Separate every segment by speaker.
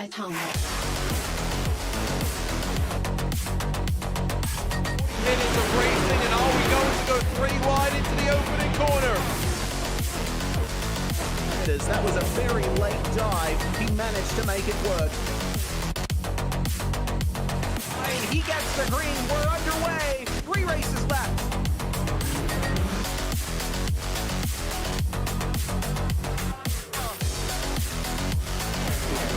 Speaker 1: at home.
Speaker 2: Minutes of racing, and all we know is to go 3 wide into the opening corner.
Speaker 3: That was a very late dive. He managed to make it work. And he gets the green. We're underway. 3 races left.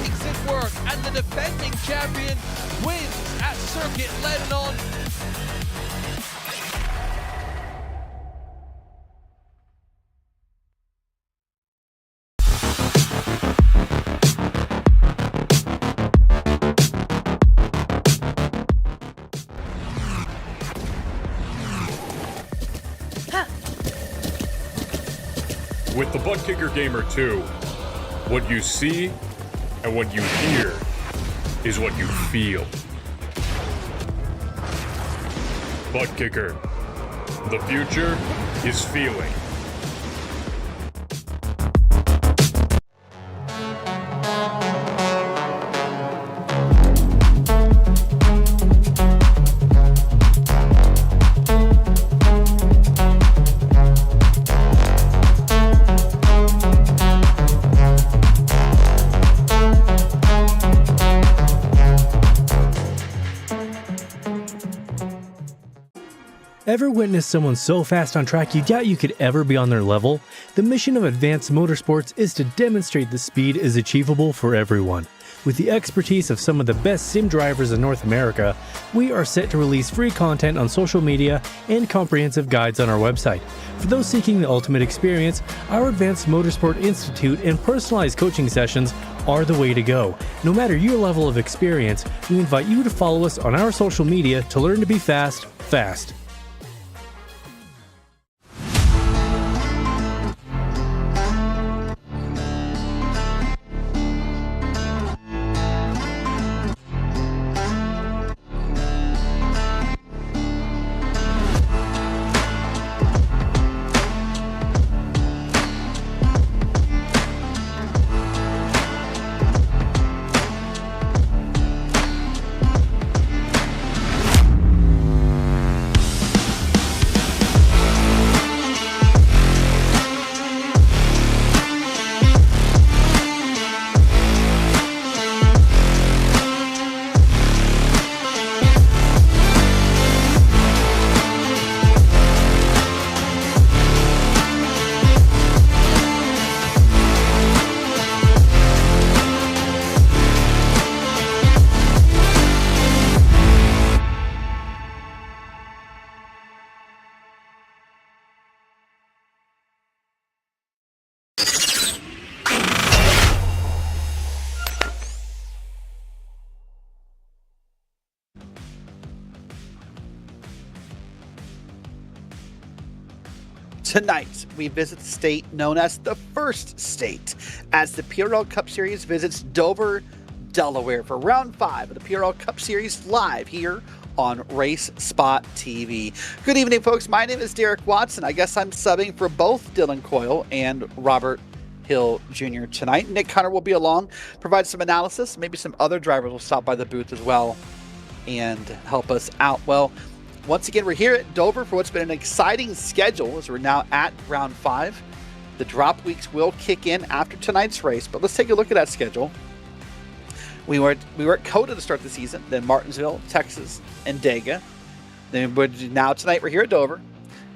Speaker 2: Makes it work, and the defending champion wins at Circuit Lebanon.
Speaker 4: With the Butt Kicker Gamer 2, what you see and what you hear is what you feel. Butt Kicker. The future is feeling.
Speaker 5: Ever witnessed someone so fast on track you doubt you could ever be on their level? The mission of Advanced Motorsports is to demonstrate the speed is achievable for everyone. With the expertise of some of the best sim drivers in North America, we are set to release free content on social media and comprehensive guides on our website. For those seeking the ultimate experience, our Advanced Motorsport Institute and personalized coaching sessions are the way to go. No matter your level of experience, we invite you to follow us on our social media to learn to be fast.
Speaker 6: Tonight, we visit the state known as the First State, as the PRL Cup Series visits Dover, Delaware for Round 5 of the PRL Cup Series live here on RaceSpotTV. Good evening, folks. My name is Derek Watson. I guess I'm subbing for both Dylan Coyle and Robert Hill Jr. tonight. Nick Hunter will be along, provide some analysis. Maybe some other drivers will stop by the booth as well and help us out. Well, once again, we're here at Dover for what's been an exciting schedule as we're now at Round 5. The drop weeks will kick in after tonight's race, but let's take a look at that schedule. We were at COTA to start the season, then Martinsville, Texas, and Dega. Now tonight we're here at Dover.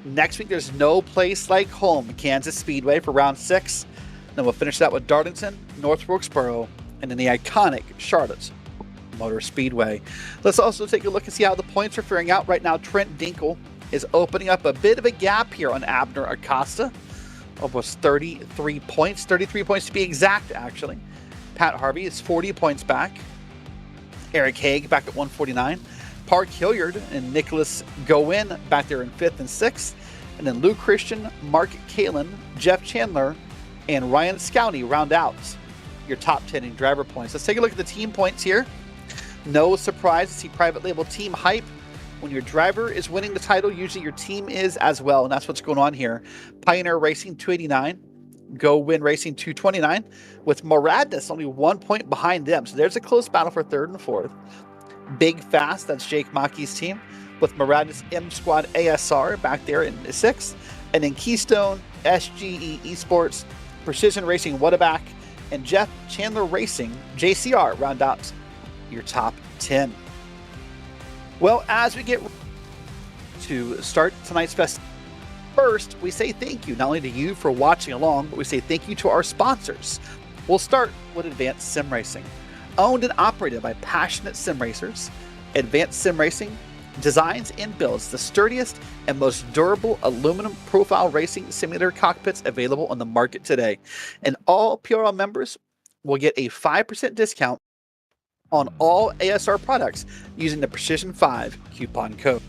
Speaker 6: Next week there's no place like home, Kansas Speedway for Round 6. Then we'll finish that with Darlington, North Wilkesboro, and then the iconic Charlotte Motor Speedway. Let's also take a look and see how the points are faring out. Right now, Trent Dinkle is opening up a bit of a gap here on Abner Acosta. Almost 33 points to be exact, actually. Pat Harvey is 40 points back. Eric Haig back at 149. Park Hilliard and Nicholas Goin back there in 5th and 6th. And then Lou Christian, Mark Kalin, Jeff Chandler, and Ryan Scowney round out your top 10 in driver points. Let's take a look at the team points here. No surprise to see private label team hype. When your driver is winning the title, usually your team is as well, and that's what's going on here. Pioneer Racing 289, Go Win Racing 229, with Moradness only 1 point behind them. So there's a close battle for third and fourth. Big Fast, that's Jake Mackey's team, with Moradness M Squad ASR back there in the sixth. And then Keystone, SGE Esports, Precision Racing Whataback, and Jeff Chandler Racing JCR round out your top 10. Well, as we get to start tonight's fest, first we say thank you not only to you for watching along, but we say thank you to our sponsors. We'll start with Advanced Sim Racing. Owned and operated by passionate sim racers, Advanced Sim Racing designs and builds the sturdiest and most durable aluminum profile racing simulator cockpits available on the market today. And all PRL members will get a 5% discount on all ASR products using the Precision 5 coupon code.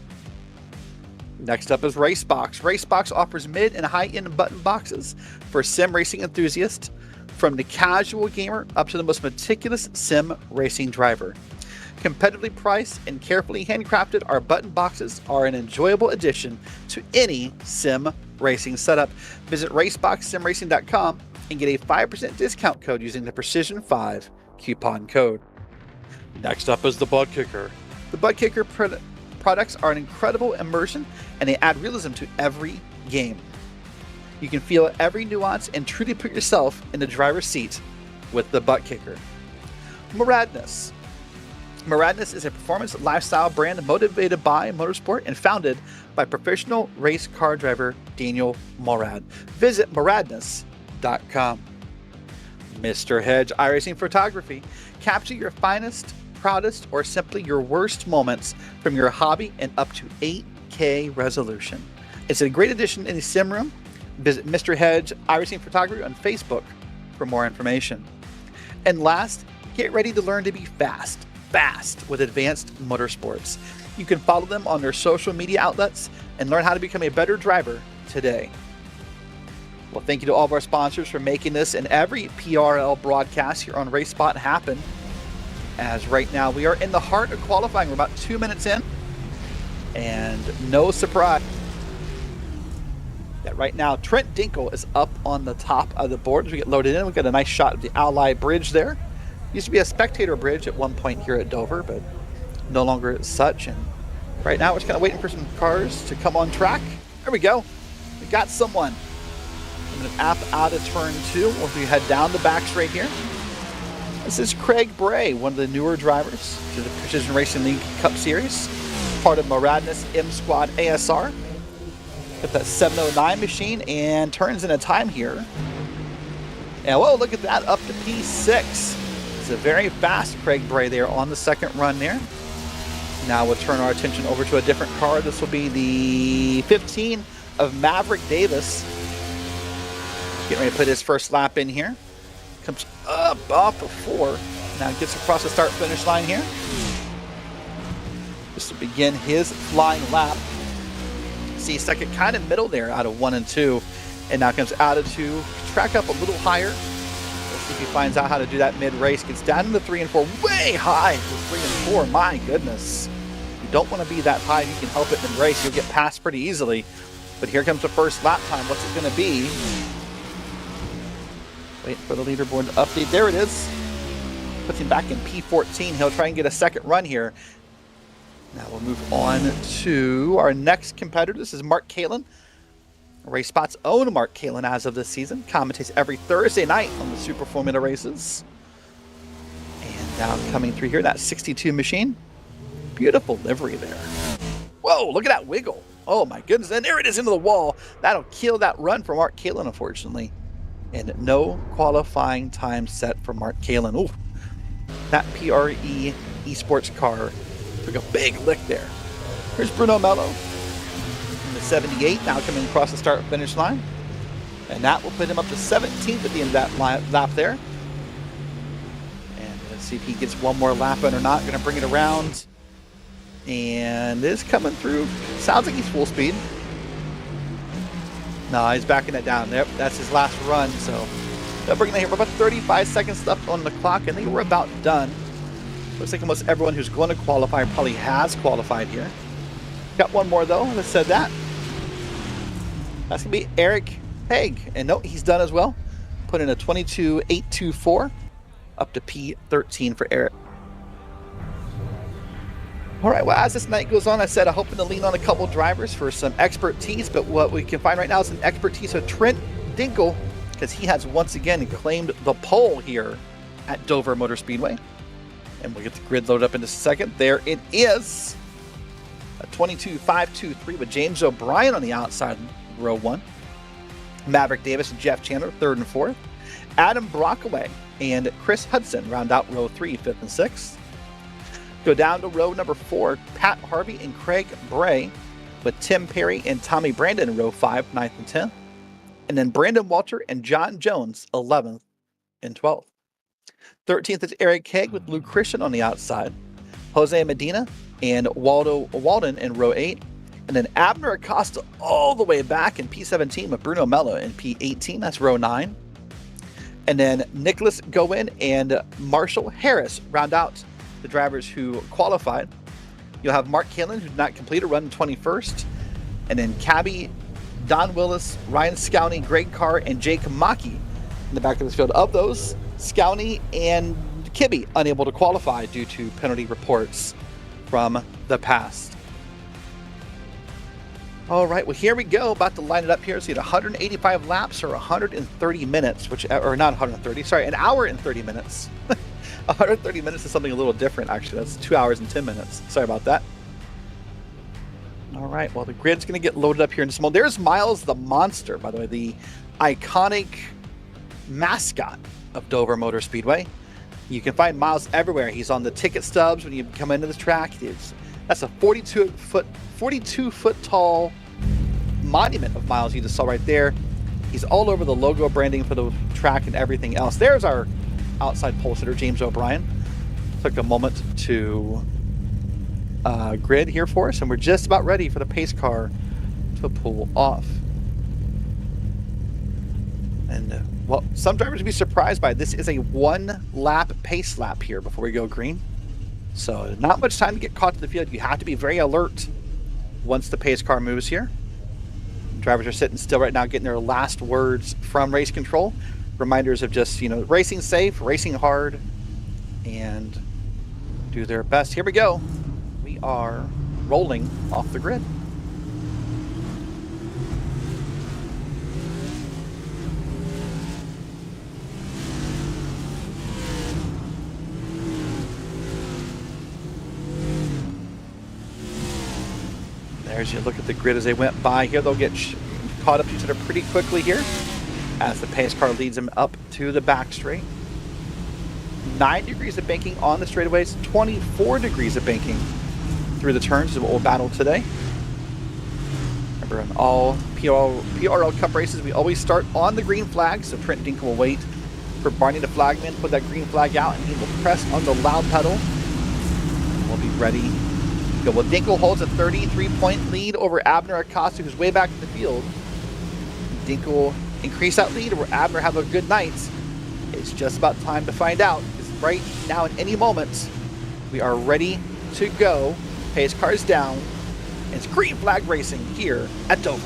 Speaker 6: Next up is Racebox. Racebox offers mid and high-end button boxes for sim racing enthusiasts, from the casual gamer up to the most meticulous sim racing driver. Competitively priced and carefully handcrafted, our button boxes are an enjoyable addition to any sim racing setup. Visit raceboxsimracing.com and get a 5% discount code using the Precision 5 coupon code. Next up is the Bud Kicker. The Bud Kicker products are an incredible immersion, and they add realism to every game. You can feel every nuance and truly put yourself in the driver's seat with the Butt Kicker. Moradness. Moradness is a performance lifestyle brand motivated by motorsport and founded by professional race car driver Daniel Morad. Visit moradness.com. Mr. Hedge iRacing Photography. Capture your finest, proudest, or simply your worst moments from your hobby in up to 8K resolution. It's a great addition in the sim room. Visit Mr. Hedge iRacing Photography on Facebook for more information. And last, get ready to learn to be fast with Advanced Motorsports. You can follow them on their social media outlets and learn how to become a better driver today. Well, thank you to all of our sponsors for making this and every PRL broadcast here on RaceSpot happen. As right now we are in the heart of qualifying. We're about 2 minutes in, and no surprise that right now Trent Dinkle is up on the top of the board. As we get loaded in, we got a nice shot of the Ally Bridge there. Used to be a spectator bridge at one point here at Dover, but no longer as such. And right now we're just kind of waiting for some cars to come on track. There we go. We got someone. I'm going to app out of turn 2 as we head down the back straight here. This is Craig Bray, one of the newer drivers to the Precision Racing League Cup Series, part of Moradness M Squad ASR. Got that 709 machine and turns in a time here. And whoa, look at that, up to P6. It's a very fast Craig Bray there on the second run there. Now we'll turn our attention over to a different car. This will be the 15 of Maverick Davis. Getting ready to put his first lap in here. Comes up off of 4. Now gets across the start-finish line here. Just to begin his flying lap. See, second kind of middle there out of 1 and 2. And now comes out of 2. Track up a little higher. Let's see if he finds out how to do that mid-race. Gets down into 3 and 4. Way high for 3 and 4. My goodness. You don't want to be that high if you can help it in race. You'll get past pretty easily. But here comes the first lap time. What's it going to be? Waiting for the leaderboard to update. There it is. Puts him back in P14. He'll try and get a second run here. Now we'll move on to our next competitor. This is Mark Kalin. RaceSpot's own Mark Kalin as of this season. Commentates every Thursday night on the Super Formula races. And now coming through here, that 62 machine. Beautiful livery there. Whoa, look at that wiggle. Oh my goodness. And there it is into the wall. That'll kill that run for Mark Kalin, unfortunately. And no qualifying time set for Mark Kalin. Ooh, that PRE esports car took a big lick there. Here's Bruno Mello in the 78, now coming across the start-finish line. And that will put him up to 17th at the end of that lap there. And let's see if he gets one more lap in or not. Going to bring it around. And is coming through. Sounds like he's full speed. No, he's backing it down. Yep, that's his last run. So they'll bring it here. We're about 35 seconds left on the clock. I think we're about done. Looks like almost everyone who's going to qualify probably has qualified here. Got one more though. That said that. That's going to be Eric Haig. And no, he's done as well. put in a 22.824 up to P13 for Eric. All right, well, as this night goes on, I said I'm hoping to lean on a couple drivers for some expertise, but what we can find right now is an expertise of Trent Dinkle, because he has once again claimed the pole here at Dover Motor Speedway. And we'll get the grid loaded up in just a second. There it is. A 22.523 with James O'Brien on the outside, row 1. Maverick Davis and Jeff Chandler, 3rd and 4th. Adam Brockaway and Chris Hudson round out row 3, 5th and 6th. Go down to row number 4, Pat Harvey and Craig Bray, with Tim Perry and Tommy Brandon in row 5, 9th and 10th. And then Brandon Walter and John Jones, 11th and 12th. 13th is Eric Haig with Luke Christian on the outside. Jose Medina and Waldo Walden in row 8. And then Abner Acosta all the way back in P17 with Bruno Mello in P18. That's row 9. And then Nicholas Gowen and Marshall Harris round out the drivers who qualified. You'll have Mark Kalin, who did not complete a run in 21st. And then Cabby, Don Willis, Ryan Scowney, Greg Carr, and Jake Maki in the back of this field. Of those, Scowney and Kibbe unable to qualify due to penalty reports from the past. All right, well, here we go. About to line it up here. So you had 185 laps or 130 minutes, or not 130, sorry, an hour and 30 minutes. 130 minutes is something a little different, actually. That's 2 hours and 10 minutes. Sorry about that. All right, well, the grid's going to get loaded up here in just a moment. There's Miles the Monster, by the way, the iconic mascot of Dover Motor Speedway. You can find Miles everywhere. He's on the ticket stubs when you come into this track. That's a 42-foot tall monument of Miles you just saw right there. He's all over the logo branding for the track and everything else. There's our outside pole sitter, James O'Brien. Took a moment to grid here for us, and we're just about ready for the pace car to pull off. And well, some drivers would be surprised by it. This is a 1-lap pace lap here before we go green. So not much time to get caught to the field. You have to be very alert once the pace car moves here. Drivers are sitting still right now, getting their last words from race control. Reminders of just, racing safe, racing hard, and do their best. Here we go. We are rolling off the grid. There's you look at the grid as they went by here. They'll get caught up to each other pretty quickly here as the pace car leads them up to the back straight. 9 degrees of banking on the straightaways, 24 degrees of banking through the turns is what we'll battle today. Remember, in all PRL Cup races, we always start on the green flag, so Trent Dinkle will wait for Barney the flagman to put that green flag out, and he will press on the loud pedal. We'll be ready. Well, Dinkle holds a 33-point lead over Abner Acosta, who's way back in the field. Dinkle increase that lead, or Abner have a good night? It's just about time to find out, because right now, in any moment, we are ready to go. Pace cars down, and it's green flag racing here at Dover.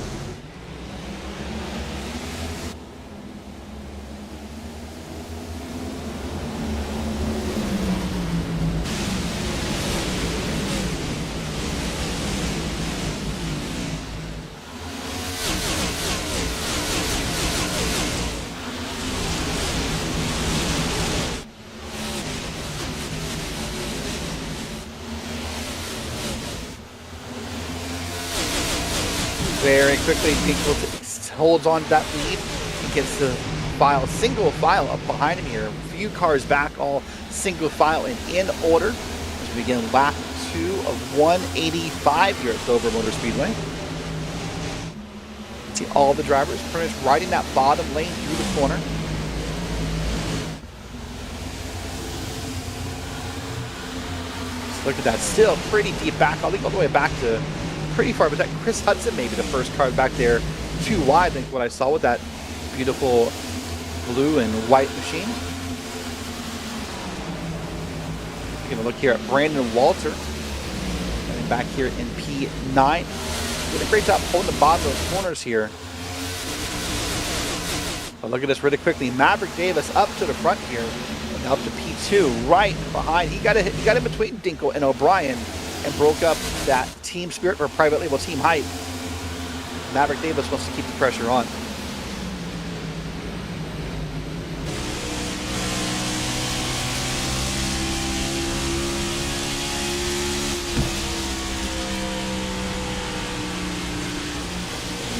Speaker 6: Very quickly, Dinkle holds on to that lead and gets the single file up behind him here. A few cars back, all single file and in order as we begin lap 2 of 185 here at Dover Motor Speedway. See all the drivers pretty much riding that bottom lane through the corner. Just look at that, still pretty deep back. I think all the way back to pretty far. Was that Chris Hudson, maybe the first car back there too wide? I think what I saw with that beautiful blue and white machine. We're gonna look here at Brandon Walter, and back here in P9. Did a great job holding the bottom of those corners here. But look at this really quickly. Maverick Davis up to the front here, and up to P2 right behind. He got in between Dinkle and O'Brien and broke up that team spirit for private label team hype. Maverick Davis wants to keep the pressure on.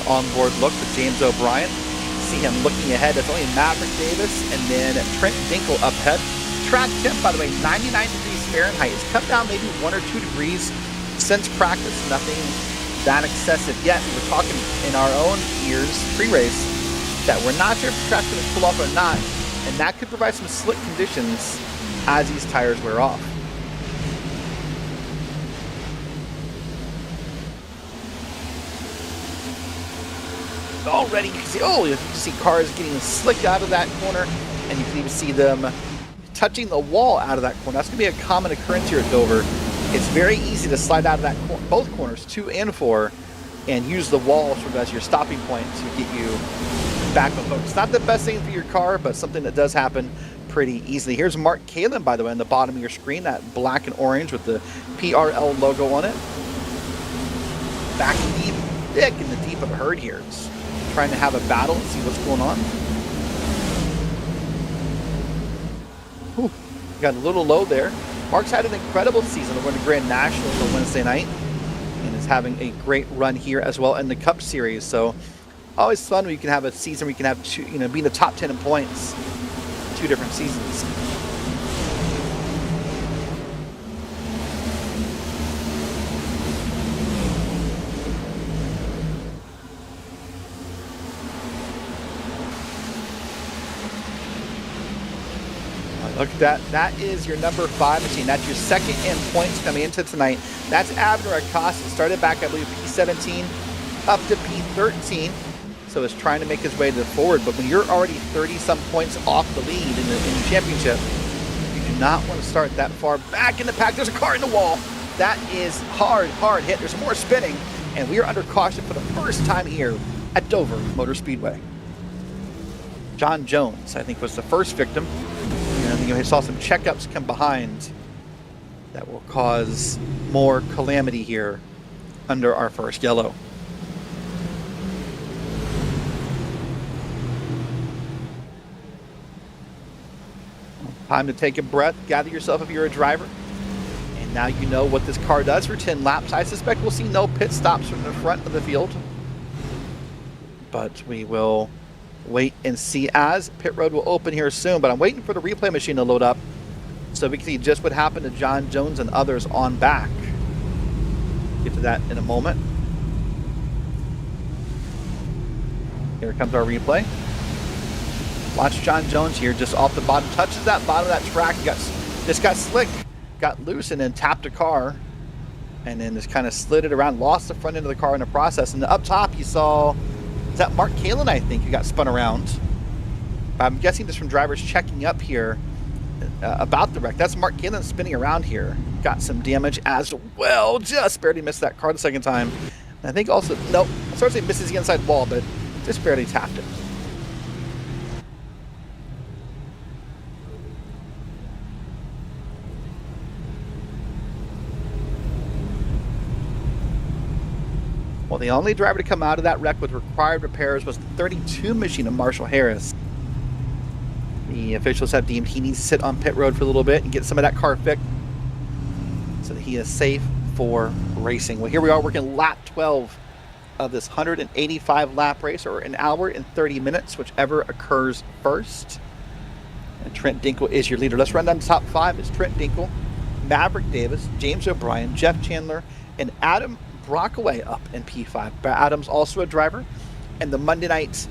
Speaker 6: Onboard look for James O'Brien. See him looking ahead. It's only Maverick Davis and then Trent Dinkle up ahead. Track temp, by the way, 99 degrees Fahrenheit. It's come down maybe 1 or 2 degrees since practice. Nothing that excessive yet. We're talking in our own ears pre-race that we're not sure if the track's going to pull off or not, and that could provide some slick conditions as these tires wear off. Already you can see cars getting slick out of that corner, and you can even see them touching the wall out of that corner. That's going to be a common occurrence here at Dover. It's very easy to slide out of that both corners, 2 and 4, and use the wall sort of as your stopping point to get you back on focus. It's not the best thing for your car, but something that does happen pretty easily. Here's Mark Kalin, by the way, on the bottom of your screen, that black and orange with the PRL logo on it. Back deep, thick in the deep of the herd here. It's trying to have a battle and see what's going on. Whew, got a little low there. Mark's had an incredible season over the Grand Nationals on Wednesday night and is having a great run here as well in the Cup Series. So always fun when you can have a season where you can have two, be in the top 10 in points, 2 different seasons. Look at that. That is your number 5 machine. That's your second in points coming into tonight. That's Abner Acosta. Started back, I believe, P17 up to P13. So it's trying to make his way to the forward. But when you're already 30-some points off the lead in the championship, you do not want to start that far back in the pack. There's a car in the wall. That is hard hit. There's more spinning. And we are under caution for the first time here at Dover Motor Speedway. John Jones, I think, was the first victim. I think I saw some checkups come behind that will cause more calamity here under our first yellow. Time to take a breath, gather yourself if you're a driver. And now you know what this car does for 10 laps. I suspect we'll see no pit stops from the front of the field. But we will wait and see as pit road will open here soon, but I'm waiting for the replay machine to load up so we can see just what happened to John Jones and others on back. Get to that in a moment. Here comes our replay. Watch John Jones here just off the bottom, touches that bottom of that track, just got slick, got loose and then tapped a car and then just kind of slid it around, lost the front end of the car in the process. And up top you saw, is that Mark Kalin, I think, who got spun around? I'm guessing just from drivers checking up here about the wreck. That's Mark Kalin spinning around here. Got some damage as well. Just barely missed that car the second time. And I think also, nope, I started to say misses the inside wall, but just barely tapped it. Well, the only driver to come out of that wreck with required repairs was the 32 machine of Marshall Harris. The officials have deemed he needs to sit on pit road for a little bit and get some of that car fixed so that he is safe for racing. Well, here we are working lap 12 of this 185 lap race, or an hour and 30 minutes, whichever occurs first. And Trent Dinkle is your leader. Let's run down the top 5. It's Trent Dinkle, Maverick Davis, James O'Brien, Jeff Chandler, and Adam Brockaway up in P5. Adam's also a driver. And the Monday night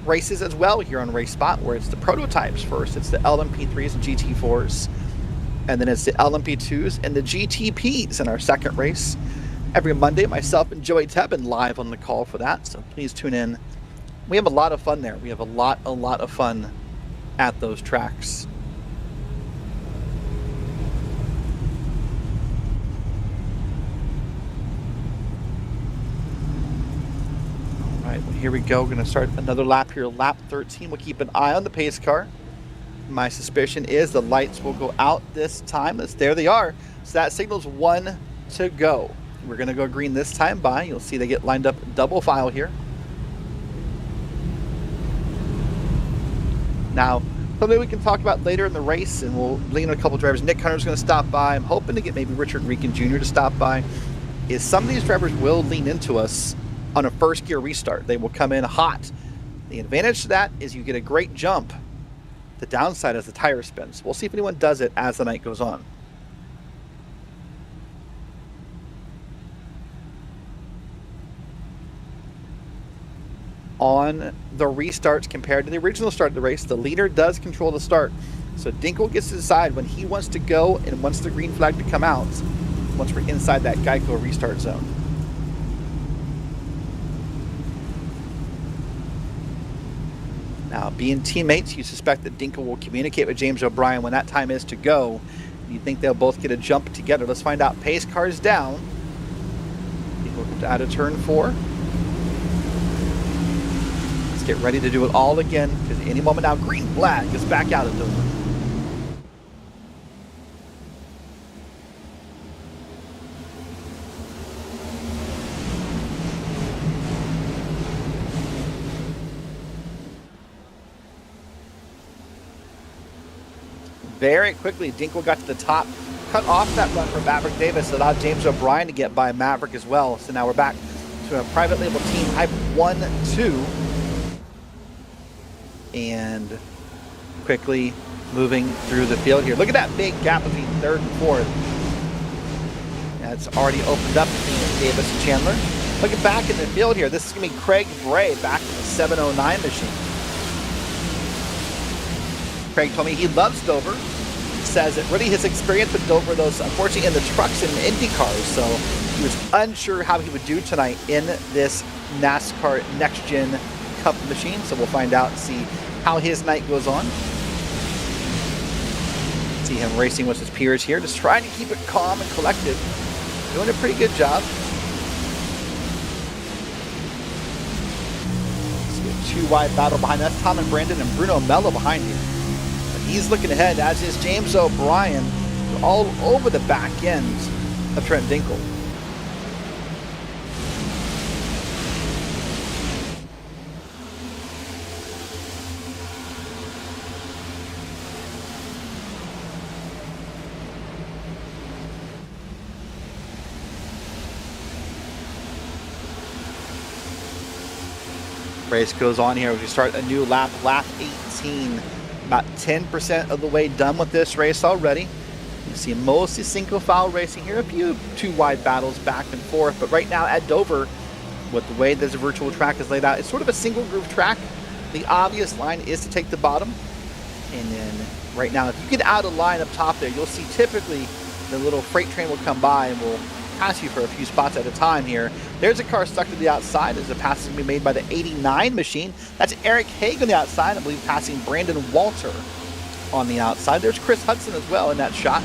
Speaker 6: races as well here on Race Spot, where it's the prototypes first. It's the LMP3s and GT4s. And then it's the LMP2s and the GTPs in our second race. Every Monday, myself and Joey Tebbin live on the call for that. So please tune in. We have a lot of fun there. We have a lot of fun at those tracks. Here we go. We're going to start another lap here, lap 13. We'll keep an eye on the pace car. My suspicion is the lights will go out this time. There they are. So that signals 1 to go. We're going to go green this time by. You'll see they get lined up double file here. Now, something we can talk about later in the race, and we'll lean on a couple drivers. Nick Hunter's going to stop by. I'm hoping to get maybe Richard Reekin Jr. to stop by. Is some of these drivers will lean into us on a first gear restart. They will come in hot. The advantage to that is you get a great jump. The downside is the tire spins. We'll see if anyone does it as the night goes on. On the restarts compared to the original start of the race, the leader does control the start. So Dinkle gets to decide when he wants to go and wants the green flag to come out once we're inside that Geico restart zone. Now, being teammates, you suspect that Dinkle will communicate with James O'Brien when that time is to go. You think they'll both get a jump together. Let's find out. Pace car's down. Dinkle comes out of turn 4. Let's get ready to do it all again, because any moment now, green flag is back out of Dover. Very quickly, Dinkle got to the top, cut off that run for Maverick Davis, allowed James O'Brien to get by Maverick as well. So now we're back to a private label team hype 1-2. And quickly moving through the field here. Look at that big gap between third and fourth. That's already opened up between Davis and Chandler. Looking back in the field here, this is going to be Craig Bray back in the 709 machine. Craig told me he loves Dover. He says that really his experience with Dover, those unfortunately in the trucks and Indy cars, so he was unsure how he would do tonight in this NASCAR Next Gen Cup machine. So we'll find out and see how his night goes on. See him racing with his peers here, just trying to keep it calm and collected. Doing a pretty good job. Let's get 2 wide battle behind. That's Tom and Brandon and Bruno Mello behind you. He's looking ahead, as is James O'Brien, all over the back end of Trent Dinkle. Race goes on here. We start a new lap, lap 18. About 10% of the way done with this race already. You see mostly single file racing here, a few 2 wide battles back and forth, but right now at Dover, with the way this virtual track is laid out, it's sort of a single groove track. The obvious line is to take the bottom, and then right now, if you get out of line up top there, you'll see typically the little freight train will come by and will pass you for a few spots at a time here. There's a car stuck to the outside as a pass is going to be made by the 89 machine. That's Eric Haig on the outside, I believe, passing Brandon Walter on the outside. There's Chris Hudson as well in that shot.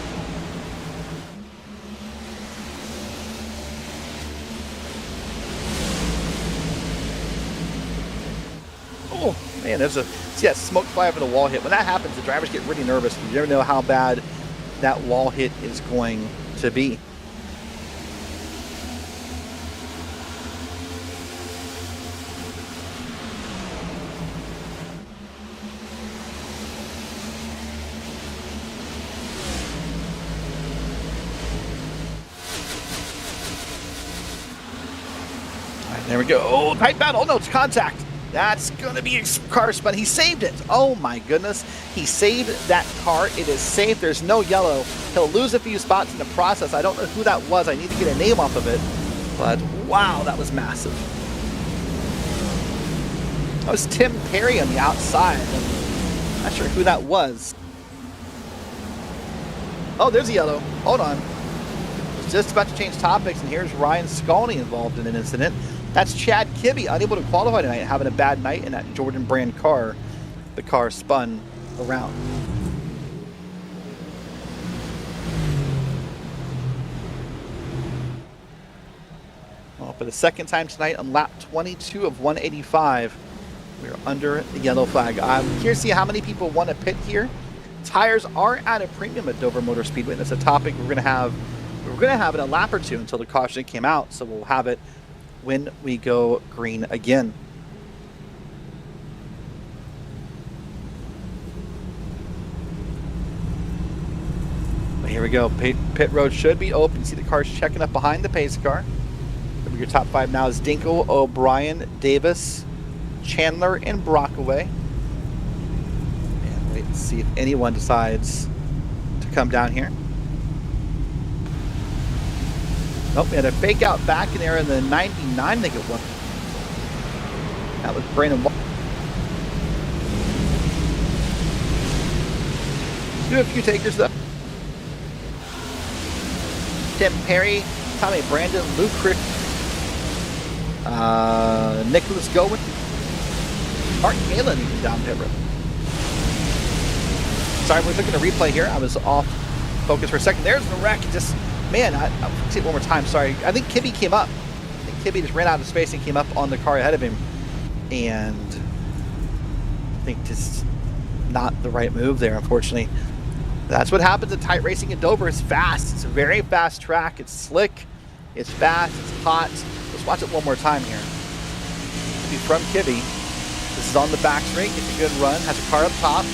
Speaker 6: Oh, man, there's a smoke fly over the wall hit. When that happens, the drivers get really nervous. You never know how bad that wall hit is going to be. There we go. Oh, tight battle. Oh, no, it's contact. That's going to be a car spun. He saved it. Oh, my goodness. He saved that car. It is safe. There's no yellow. He'll lose a few spots in the process. I don't know who that was. I need to get a name off of it. But, wow, that was massive. That was Tim Perry on the outside. I'm not sure who that was. Oh, there's a yellow. Hold on. I was just about to change topics, and here's Ryan Scully involved in an incident. That's Chad Kibbe, unable to qualify tonight, having a bad night in that Jordan Brand car. The car spun around. Well, For the second time tonight on lap 22 of 185, we're under the yellow flag. I'm curious to see how many people want to pit here. Tires are at a premium at Dover Motor Speedway. That's a topic we're going to have. We're going to have it a lap or two until the caution came out, so we'll have it when we go green again. Here we go. Pit road should be open. You see the cars checking up behind the pace car. Your top 5 now is Dinkle, O'Brien, Davis, Chandler, and Brockaway. And wait and see if anyone decides to come down here. Nope, we had a fake out back in there in the 99, I think it was. That was Brandon. Do a few takers though. Tim Perry, Tommy Brandon, Luke Crick, Nicholas Gowen, Mark Galen even down pit road. Sorry, we're looking at a replay here. I was off focus for a second. There's the wreck. Just, man, I'll see it one more time. Sorry. I think Kibbe came up. I think Kibbe just ran out of space and came up on the car ahead of him. And I think just not the right move there, unfortunately. That's what happens at tight racing at Dover. It's fast. It's a very fast track. It's slick. It's fast. It's hot. Let's watch it one more time here. From Kibbe. This is on the back straight. Gets a good run. Has a car up top.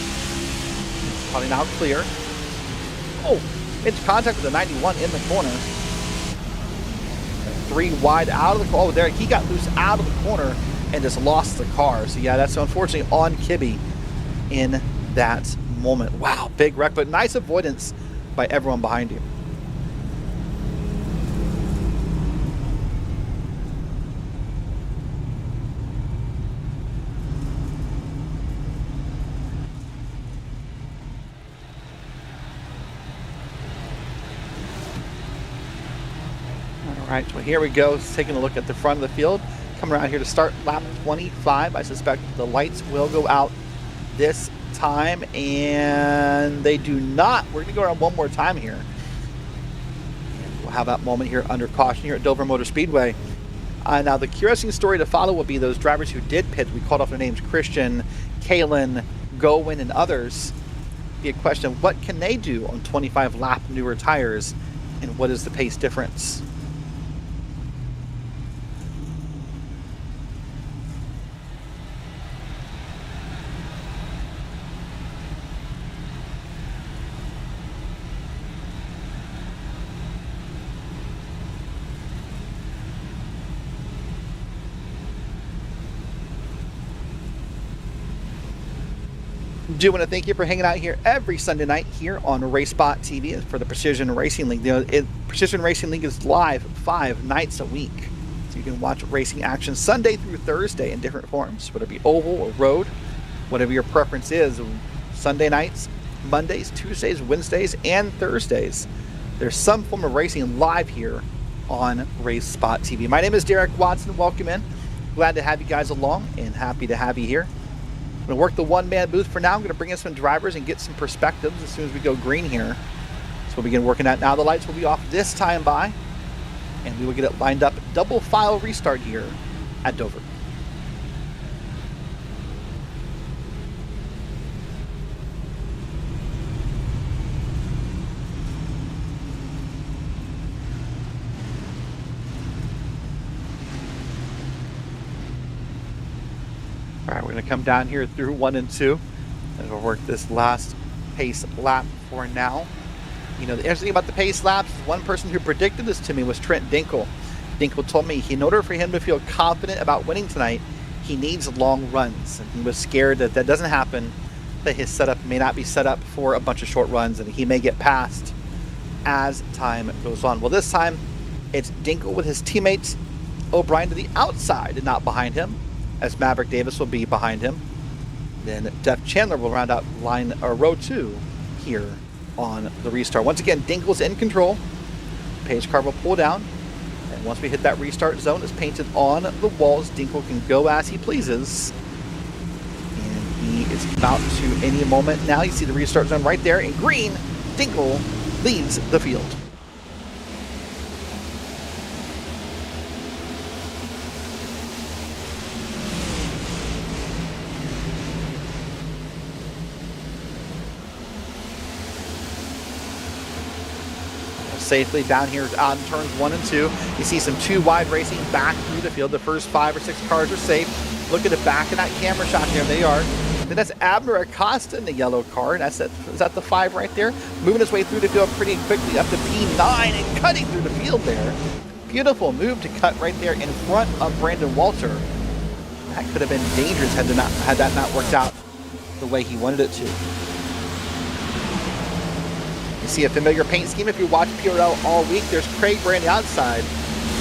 Speaker 6: Probably now clear. Oh, into contact with the 91 in the corner. 3 wide out of the corner. Oh, there he got loose out of the corner and just lost the car. So yeah, that's unfortunately on Kibbe in that moment. Wow, big wreck, but nice avoidance by everyone behind you. All right, well here we go. Taking a look at the front of the field. Coming around here to start lap 25. I suspect the lights will go out this time, and they do not. We're going to go around one more time here. And we'll have that moment here under caution here at Dover Motor Speedway. Now, the curious story to follow will be those drivers who did pit. We called off their names: Christian, Kalen, Gowen, and others. Be a question of what can they do on 25 lap newer tires, and what is the pace difference? Do want to thank you for hanging out here every Sunday night here on RaceSpotTV for the Precision Racing League. Precision Racing League is live 5 nights a week, so you can watch racing action Sunday through Thursday in different forms, whether it be oval or road, whatever your preference is. Sunday nights, Mondays, Tuesdays, Wednesdays, and Thursdays. There's some form of racing live here on RaceSpotTV. My name is Derek Watson. Welcome in. Glad to have you guys along and happy to have you here. I'm going to work the one-man booth for now. I'm going to bring in some drivers and get some perspectives as soon as we go green here. So we'll begin working that now. The lights will be off this time by, and we will get it lined up. Double file restart here at Dover. All right, we're going to come down here through 1 and 2, and we'll work this last pace lap for now. You know, the interesting thing about the pace laps, one person who predicted this to me was Trent Dinkle. Dinkle told me in order for him to feel confident about winning tonight, he needs long runs, and he was scared that that doesn't happen, that his setup may not be set up for a bunch of short runs, and he may get passed as time goes on. Well, this time, it's Dinkle with his teammates, O'Brien to the outside and not behind him, as Maverick Davis will be behind him. Then Jeff Chandler will round out row 2 here on the restart. Once again, Dinkle's in control. Pace car will pull down, and once we hit that restart zone, it's painted on the walls. Dinkle can go as he pleases, and he is about to any moment now. You see the restart zone right there in green. Dinkle leads the field. safely down here on turns 1 and 2. You see some 2 wide racing back through the field. The first 5 or 6 cars are safe. Look at the back of that camera shot there. They are. Then that's Abner Acosta in the yellow car. And is that the 5 right there? Moving his way through the field pretty quickly up to P9 and cutting through the field there. Beautiful move to cut right there in front of Brandon Walter. That could have been dangerous had that not worked out the way he wanted it to. You see a familiar paint scheme if you watch PRL all week. There's Craig Bray on the outside,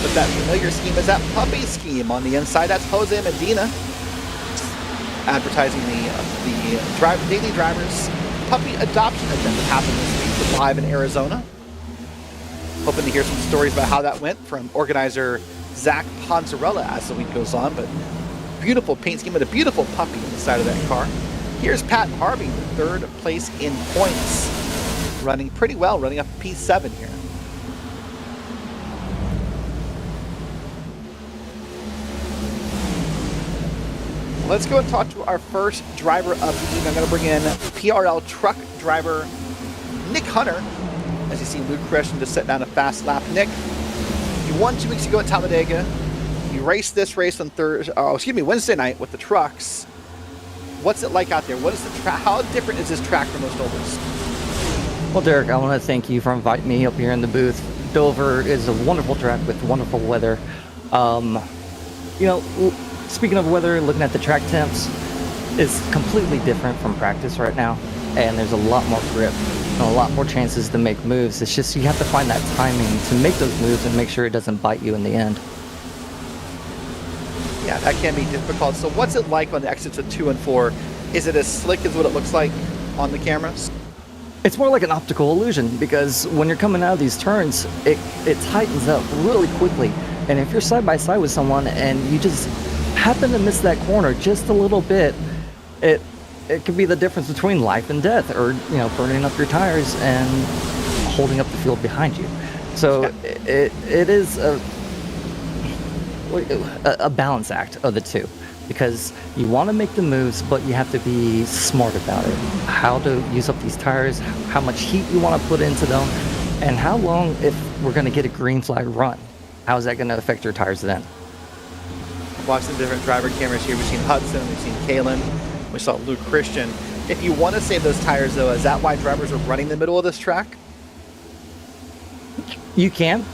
Speaker 6: but that familiar scheme is that puppy scheme on the inside. That's Jose Medina advertising the daily drivers puppy adoption event that happened this week live in Arizona. Hoping to hear some stories about how that went from organizer Zach Ponzarella as the week goes on, but beautiful paint scheme and a beautiful puppy on the side of that car. Here's Pat Harvey, the 3rd place in points, running pretty well, running up P7 here. Let's go and talk to our first driver of the evening. I'm going to bring in PRL truck driver Nick Hunter. As you see Luke Christian just set down a fast lap. Nick, you won 2 weeks ago at Talladega. You raced this race on Wednesday night with the trucks. What's it like out there? What is the track? How different is this track from most Dovers?
Speaker 1: Well, Derek, I want to thank you for inviting me up here in the booth. Dover is a wonderful track with wonderful weather. Speaking of weather, looking at the track temps, is completely different from practice right now, and there's a lot more grip and a lot more chances to make moves. It's just you have to find that timing to make those moves and make sure it doesn't bite you in the end.
Speaker 6: Yeah, that can be difficult. So what's it like on the exits of 2 and 4? Is it as slick as what it looks like on the cameras?
Speaker 1: It's more like an optical illusion, because when you're coming out of these turns, it tightens up really quickly. And if you're side by side with someone and you just happen to miss that corner just a little bit, it could be the difference between life and death, or burning up your tires and holding up the field behind you. So it is a balance act of the two, because you want to make the moves, but you have to be smart about it. How to use up these tires, how much heat you want to put into them, and how long, if we're going to get a green flag run, how is that going to affect your tires then?
Speaker 6: Watching the different driver cameras here, we've seen Hudson, we've seen Kalen, we saw Luke Christian. If you want to save those tires, though, is that why drivers are running the middle of this track?
Speaker 1: You can.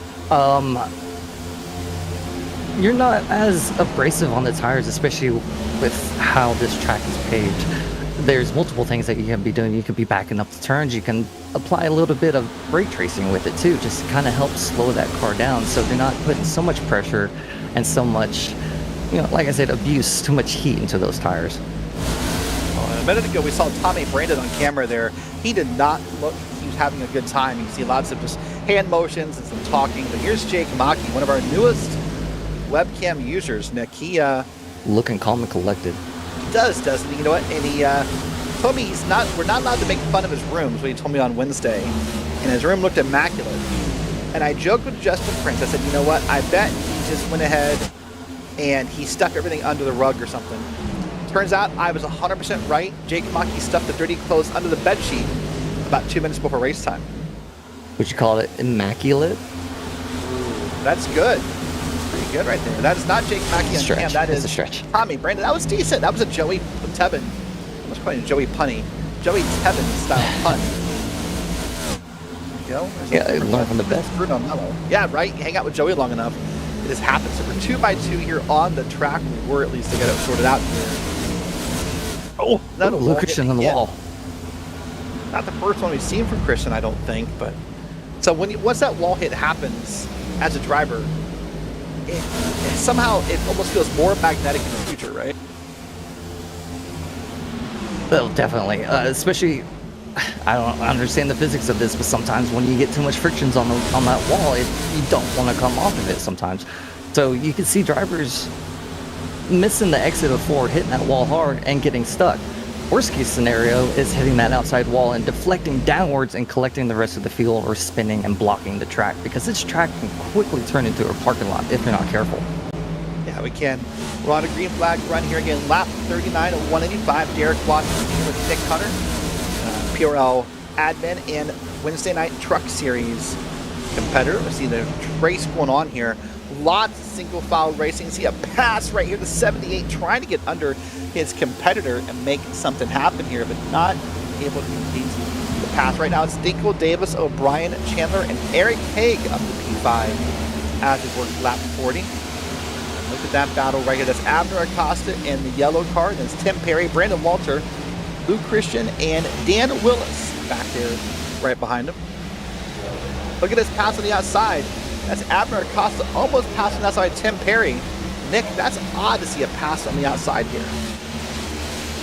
Speaker 1: You're not as abrasive on the tires, especially with how this track is paved. There's multiple things that you can be doing. You could be backing up the turns. You can apply a little bit of brake tracing with it too, just to kind of help slow that car down, so they're not putting so much pressure and so much, like I said, abuse, too much heat into those tires.
Speaker 6: Well, a minute ago, we saw Tommy Brandon on camera there. He did not look he was having a good time. You see lots of just hand motions and some talking. But here's Jake Maki, one of our newest webcam users. Nick, he
Speaker 1: looking calm and collected.
Speaker 6: He does, doesn't he? You know what? And he told me we're not allowed to make fun of his rooms, what he told me on Wednesday. And his room looked immaculate. And I joked with Justin Prince. I said, you know what? I bet he just went ahead and he stuck everything under the rug or something. Turns out I was 100% right. Jake Maki stuffed the dirty clothes under the bed sheet about 2 minutes before race time.
Speaker 1: Would you call it immaculate?
Speaker 6: That's good. Pretty good right there. That is not Jake Maki on cam. That is
Speaker 1: a stretch.
Speaker 6: Tommy Brandon. That was decent. That was a Joey Tebben. I was calling it Joey Punny. Joey Tebben style punt. There you go.
Speaker 1: Yeah, learn from the best.
Speaker 6: Bruno Mello. Yeah, right. You hang out with Joey long enough, it just happens. So we're 2x2 here on the track. We were at least to get it sorted out here. Oh,
Speaker 1: Luke Christian on the wall.
Speaker 6: Not the first one we've seen from Christian, I don't think. But so once that wall hit happens as a driver, it somehow almost feels more magnetic in the future, right?
Speaker 1: Well, definitely. Especially, I don't understand the physics of this, but sometimes when you get too much frictions on that wall, you don't want to come off of it sometimes. So you can see drivers missing the exit of 4, hitting that wall hard and getting stuck. Worst case scenario is hitting that outside wall and deflecting downwards and collecting the rest of the fuel, or spinning and blocking the track, because this track can quickly turn into a parking lot if you're not careful.
Speaker 6: Yeah, we can. We're on a green flag run here again. Lap 39 of 185. Derek Watson here with Nick Hunter, PRL admin in Wednesday night truck series. competitor. We see the race going on here. Lots of single file racing. See a pass right here, the 78 trying to get under his competitor and make something happen here, but not able to complete the pass. Right now it's Dinkle, Davis, O'Brien, Chandler, and Eric Haig up to P5 as we work lap 40. Look at that battle right here. That's Abner Acosta in the yellow car. And it's Tim Perry, Brandon Walter, Lou Christian, and Dan Willis back there right behind him. Look at this pass on the outside. That's Abner Acosta almost passing the outside Tim Perry. Nick, that's odd to see a pass on the outside here.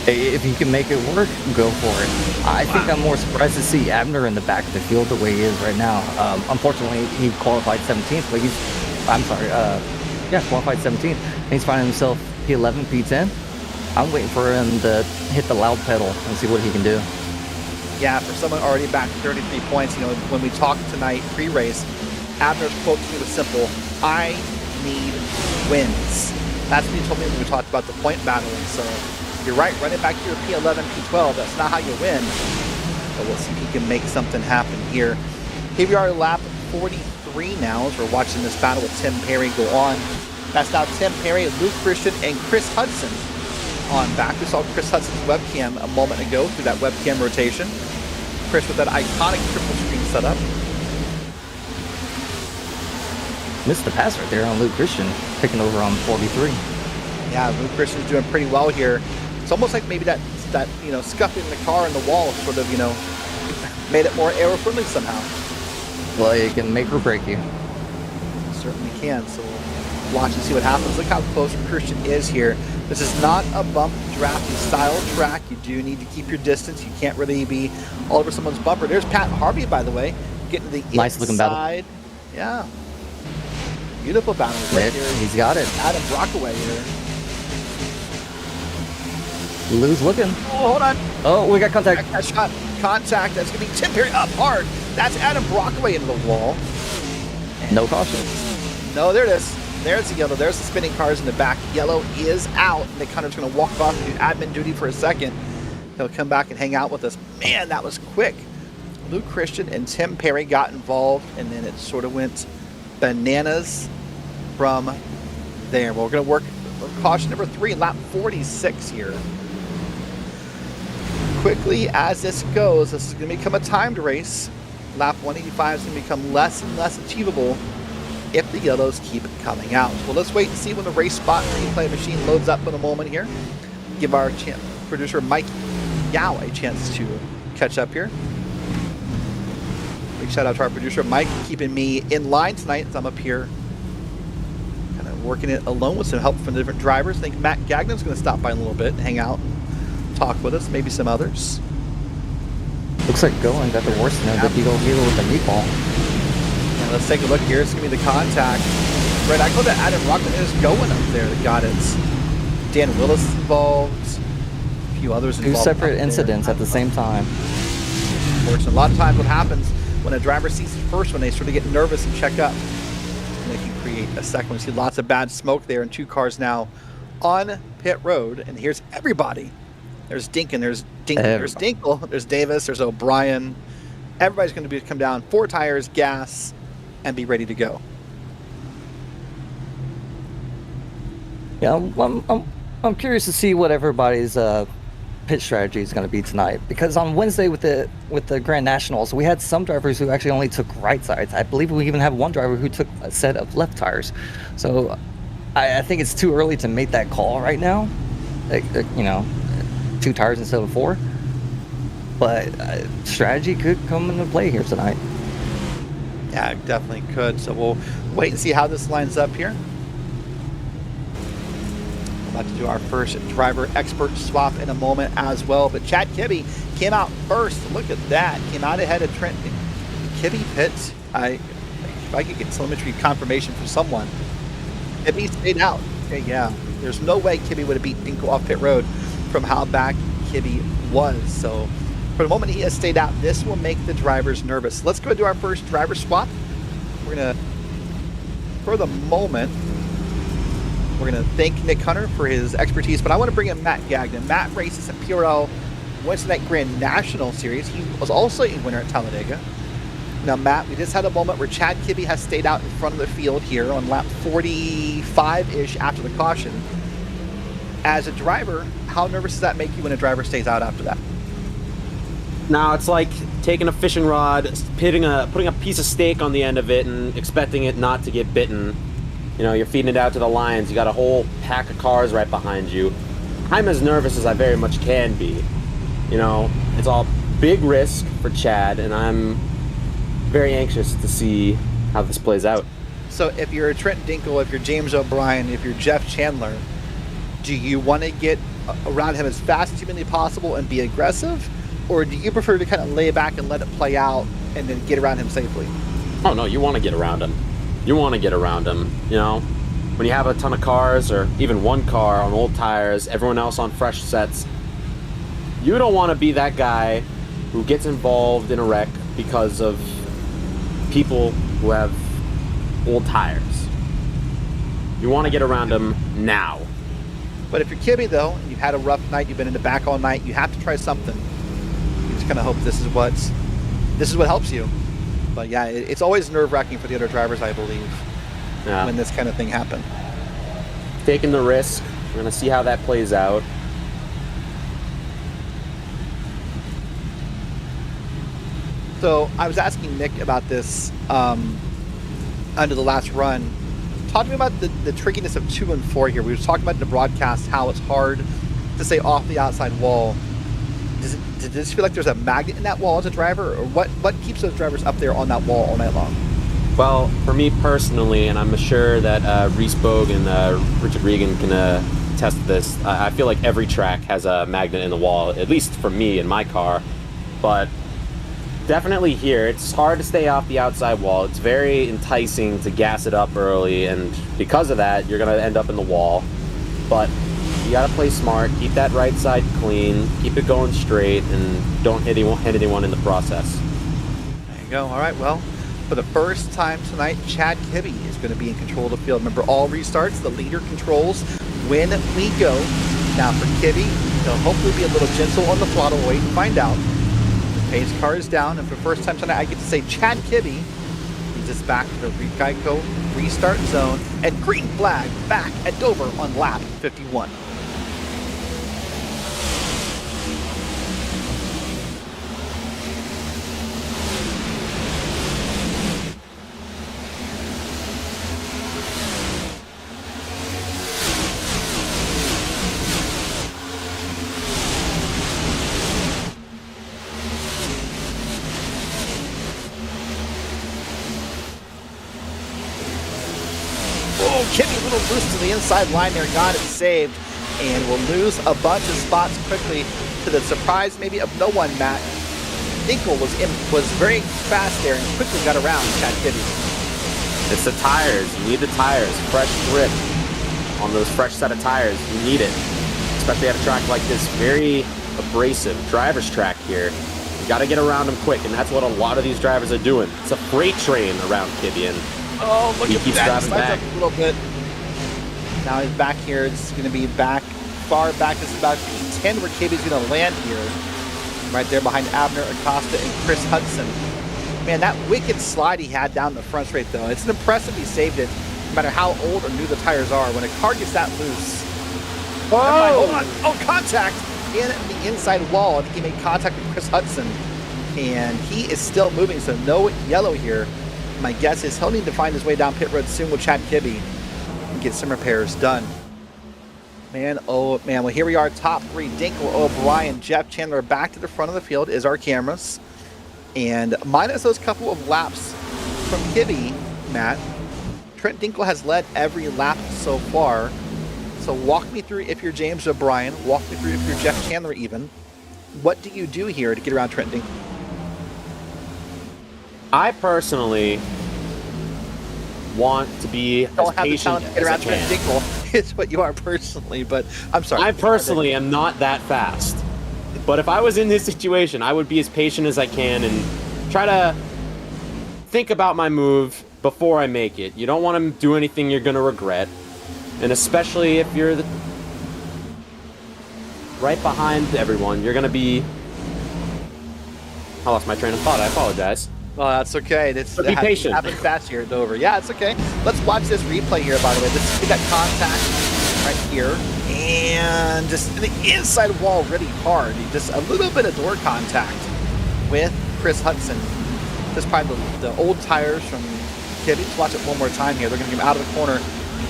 Speaker 1: Hey, if you can make it work, go for it. I think I'm more surprised to see Abner in the back of the field the way he is right now. Unfortunately, he qualified 17th, but qualified 17th. And he's finding himself P11, P10. I'm waiting for him to hit the loud pedal and see what he can do.
Speaker 6: Yeah, for someone already back 33 points, you know, when we talked tonight pre-race, Abner's quote to me was simple: I need wins. That's what he told me when we talked about the point battling. So you're right, run it back to your P11, P12. That's not how you win. But we'll see if he can make something happen here. Here we are at lap 43 now as we're watching this battle with Tim Perry go on. That's now Tim Perry, Luke Christian, and Chris Hudson on back. We saw Chris Hudson's webcam a moment ago through that webcam rotation. Chris with that iconic triple screen setup.
Speaker 1: Missed the pass right there on Luke Christian, picking over on 43.
Speaker 6: Yeah, Luke Christian's doing pretty well here. It's almost like maybe that you know, scuffing the car in the wall sort of, you know, made it more aero-friendly somehow.
Speaker 1: Well, it can make or break you.
Speaker 6: Certainly can. So we'll watch and see what happens. Look how close Christian is here. This is not a bump drafting style track. You do need to keep your distance. You can't really be all over someone's bumper. There's Pat Harvey, by the way, getting to the
Speaker 1: nice
Speaker 6: inside.
Speaker 1: Looking battle.
Speaker 6: Yeah. Beautiful battle right here.
Speaker 1: He's got it.
Speaker 6: Adam Brockaway here.
Speaker 1: Lou's looking.
Speaker 6: Oh, hold on.
Speaker 1: Oh, we got contact.
Speaker 6: That shot. Contact. That's going to be Tim Perry up hard. That's Adam Brockaway into the wall.
Speaker 1: No caution.
Speaker 6: No, there it is. There's the yellow. There's the spinning cars in the back. Yellow is out. Nick Hunter's going to walk off and do admin duty for a second. He'll come back and hang out with us. Man, that was quick. Luke Christian and Tim Perry got involved, and then it sort of went bananas from there. Well, we're going to work caution number 3, lap 46 here. Quickly as this goes, this is going to become a timed race. Lap 185 is going to become less and less achievable if the yellows keep coming out. Well, let's wait and see when the race spot replay machine loads up in a moment here. Give our producer Mike Yao a chance to catch up here. Big shout out to our producer Mike, keeping me in line tonight as I'm up here kind of working it alone with some help from the different drivers. I think Matt Gagnon's going to stop by in a little bit and hang out, talk with us, maybe some others.
Speaker 1: Looks like Golan got the worst of the Beagle with the meatball.
Speaker 6: Yeah, let's take a look here. It's going to be the contact. Right, I call that Adam Rockman is going up there that got it. Dan Willis involved. A few others involved.
Speaker 1: 2 separate incidents at the same time.
Speaker 6: Unfortunately, a lot of times what happens when a driver sees the first one, they sort of get nervous and check up. And they can create a second one. You see lots of bad smoke there, and 2 cars now on pit road. And here's everybody. There's Dinkin, there's Dinkle, there's Davis, there's O'Brien. Everybody's going to come down, 4 tires, gas, and be ready to go.
Speaker 1: Yeah, I'm curious to see what everybody's pit strategy is going to be tonight, because on Wednesday with the Grand Nationals, we had some drivers who actually only took right sides. I believe we even have one driver who took a set of left tires. So I think it's too early to make that call right now. You know, 2 tires instead of 4. But strategy could come into play here tonight.
Speaker 6: Yeah, it definitely could. So we'll wait and see how this lines up here. We're about to do our first driver expert swap in a moment as well. But Chad Kibbe came out first. Look at that. Came out ahead of Trent. Kibbe pits. If I could get telemetry confirmation from someone. Kibbe stayed out. Okay, yeah. There's no way Kibbe would have beat Dinko off pit road from how back Kibbe was. So for the moment he has stayed out, this will make the drivers nervous. Let's go do our first driver swap. We're going to, for the moment, we're going to thank Nick Hunter for his expertise, but I want to bring in Matt Gagnon. Matt races in PRL Wednesday Night Grand National Series. He was also a winner at Talladega. Now, Matt, we just had a moment where Chad Kibbe has stayed out in front of the field here on lap 45-ish after the caution. As a driver, how nervous does that make you when a driver stays out after that?
Speaker 7: Now it's like taking a fishing rod, putting a piece of steak on the end of it and expecting it not to get bitten. You know, you're feeding it out to the lions. You got a whole pack of cars right behind you. I'm as nervous as I very much can be. You know, it's all big risk for Chad, and I'm very anxious to see how this plays out.
Speaker 6: So if you're Trent Dinkle, if you're James O'Brien, if you're Jeff Chandler, do you want to get around him as fast as humanly possible and be aggressive? Or do you prefer to kind of lay back and let it play out and then get around him safely?
Speaker 7: Oh no, you want to get around him. You want to get around him, you know? When you have a ton of cars, or even one car on old tires, everyone else on fresh sets, you don't want to be that guy who gets involved in a wreck because of people who have old tires. You want to get around him now.
Speaker 6: But if you're Kibbe, though, and you've had a rough night, you've been in the back all night, you have to try something. You just kind of hope this is what helps you. But yeah, it's always nerve-wracking for the other drivers, I believe, when this kind of thing happens.
Speaker 7: Taking the risk. We're going to see how that plays out.
Speaker 6: So I was asking Nick about this under the last run. Talk to me about the trickiness of 2 and 4 here. We were talking about in the broadcast how it's hard to stay off the outside wall. Does this feel like there's a magnet in that wall as a driver, or what keeps those drivers up there on that wall all night long?
Speaker 7: Well, for me personally, and I'm sure that Reese Bogue and Richard Regan can attest to this, I feel like every track has a magnet in the wall, at least for me in my car. But definitely here, it's hard to stay off the outside wall. It's very enticing to gas it up early, and because of that, you're going to end up in the wall. But you got to play smart, keep that right side clean, keep it going straight, and don't hit anyone in the process.
Speaker 6: There you go. All right, well, for the first time tonight, Chad Kibbe is going to be in control of the field. Remember, all restarts, the leader controls when we go. Now for Kibbe, he'll hopefully be a little gentle on the throttle. Wait and find out. Pace car is down, and for the first time tonight, I get to say Chad Kibbe leads us back to the Geico restart zone, and green flag back at Dover on lap 51. Kibbe a little loose to the inside line there, got it saved, and will lose a bunch of spots quickly to the surprise maybe of no one, Matt. Dinkle was very fast there and quickly got around Chad Kibbe.
Speaker 7: It's the tires. You need the tires. Fresh grip on those fresh set of tires. You need it, especially at a track like this. Very abrasive driver's track here. You got to get around them quick, and that's what a lot of these drivers are doing. It's a freight train around Kibbe, and
Speaker 6: oh, look
Speaker 7: he
Speaker 6: at
Speaker 7: keeps
Speaker 6: that.
Speaker 7: driving
Speaker 6: Slides
Speaker 7: back.
Speaker 6: up a little bit. Now he's back here. It's going to be back, far back. This is about P10 where Kibbe's going to land here. Right there behind Abner Acosta and Chris Hudson. Man, that wicked slide he had down the front straight, though. It's impressive he saved it, no matter how old or new the tires are. When a car gets that loose.
Speaker 7: Whoa!
Speaker 6: Hold on. Oh, contact in the inside wall. I think he made contact with Chris Hudson. And he is still moving, so no yellow here. My guess is he'll need to find his way down pit road soon with Chad Kibbe and get some repairs done. Man, oh man, well here we are, top three. Dinkle, O'Brien, Jeff Chandler back to the front of the field is our cameras. And minus those couple of laps from Kibbe, Matt, Trent Dinkle has led every lap so far. So walk me through if you're James O'Brien, walk me through if you're Jeff Chandler even. What do you do here to get around Trent Dinkle?
Speaker 7: I personally want to be as patient as I can.
Speaker 6: Dinkle. It's what you are personally, but I'm sorry.
Speaker 7: I personally am not that fast. But if I was in this situation, I would be as patient as I can and try to think about my move before I make it. You don't want to do anything you're going to regret. And especially if you're right behind everyone, you're going to be... I lost my train of thought. I apologize.
Speaker 6: Oh, that's okay. It's
Speaker 7: But be patient.
Speaker 6: Happen fast here at Dover. Yeah, it's okay. Let's watch this replay here, by the way. This is that contact right here. And just the inside wall really hard. Just a little bit of door contact with Chris Hudson. This is probably the old tires from Kibby. Let's watch it one more time here. They're going to get him out of the corner.